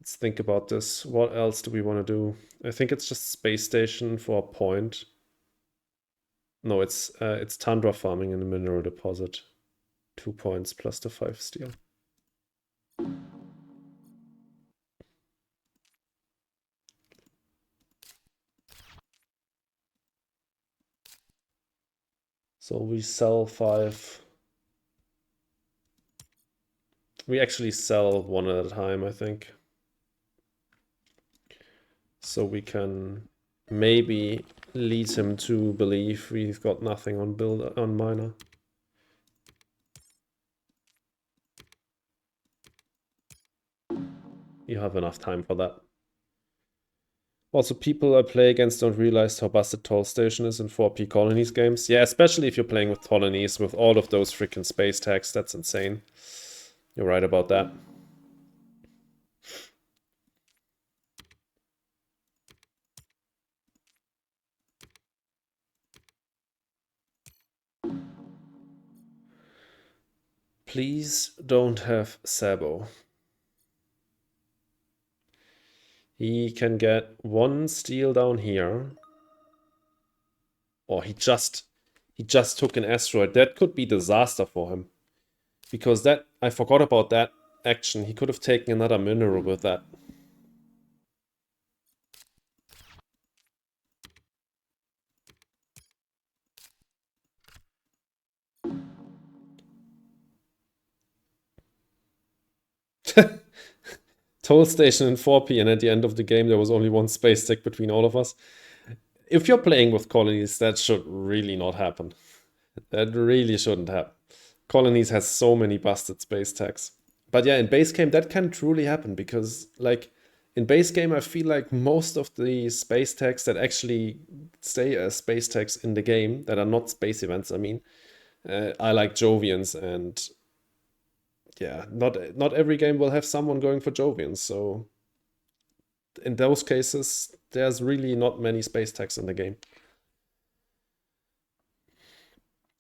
Let's think about this. What else do we want to do? I think it's just space station for a point. No, it's tundra farming in the mineral deposit. 2 points plus the 5 steel. So we sell 5. We actually sell 1 at a time, I think. So we can maybe lead him to believe we've got nothing on build on miner. You have enough time for that. Also, people I play against don't realize how busted Toll Station is in 4P Colonies games. Yeah, especially if you're playing with Colonies with all of those freaking space tags. That's insane. You're right about that. Please don't have Sabo. He can get 1 steel down here. Or he just took an asteroid. That could be disaster for him. Because that, I forgot about that action. He could have taken another mineral with that. Toll station in 4P, and at the end of the game, there was only one space tech between all of us. If you're playing with colonies, that should really not happen. That really shouldn't happen. Colonies has so many busted space tags. But yeah, in base game, that can truly happen because, like, in base game, I feel like most of the space tags that actually stay as space tags in the game, that are not space events, I mean, are like Jovians, and yeah, not every game will have someone going for Jovians. So in those cases, there's really not many space tags in the game.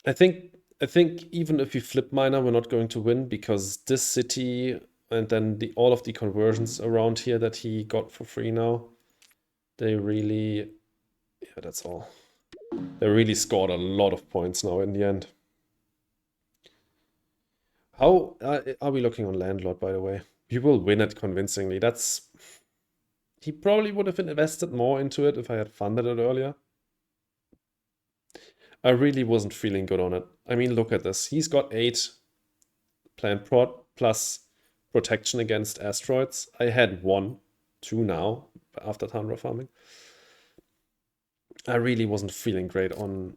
I think I think even if we flip miner, we're not going to win because this city and then all of the conversions around here that he got for free now, they really, yeah, that's all. They really scored a lot of points now in the end. How are we looking on landlord, by the way? We will win it convincingly. He probably would have invested more into it if I had funded it earlier. I really wasn't feeling good on it. I mean, look at this. He's got 8 plant prod plus protection against asteroids. I had 1, 2 now after terraforming. I really wasn't feeling great on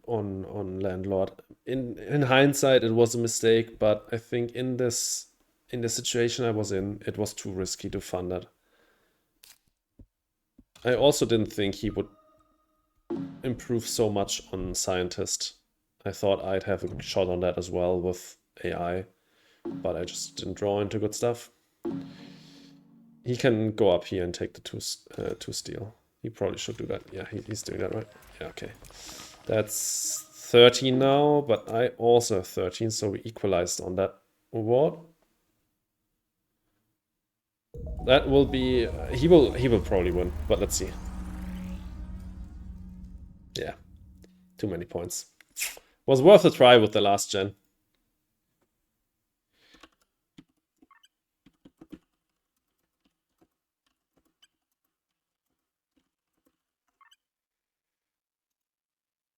landlord. In hindsight, it was a mistake, but I think in the situation I was in, it was too risky to fund it. I also didn't think he would improve so much on scientist. I thought I'd have a shot on that as well with AI, but I just didn't draw into good stuff. He can go up here and take the two steel. He probably should do that. Yeah, he's doing that, right? Yeah, okay. That's 13 now, but I also have 13, so we equalized on that award. That will be... he will probably win, but let's see. Yeah, too many points. Was worth a try with the last gen.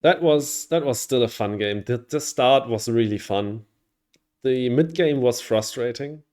That was still a fun game. The start was really fun. The mid game was frustrating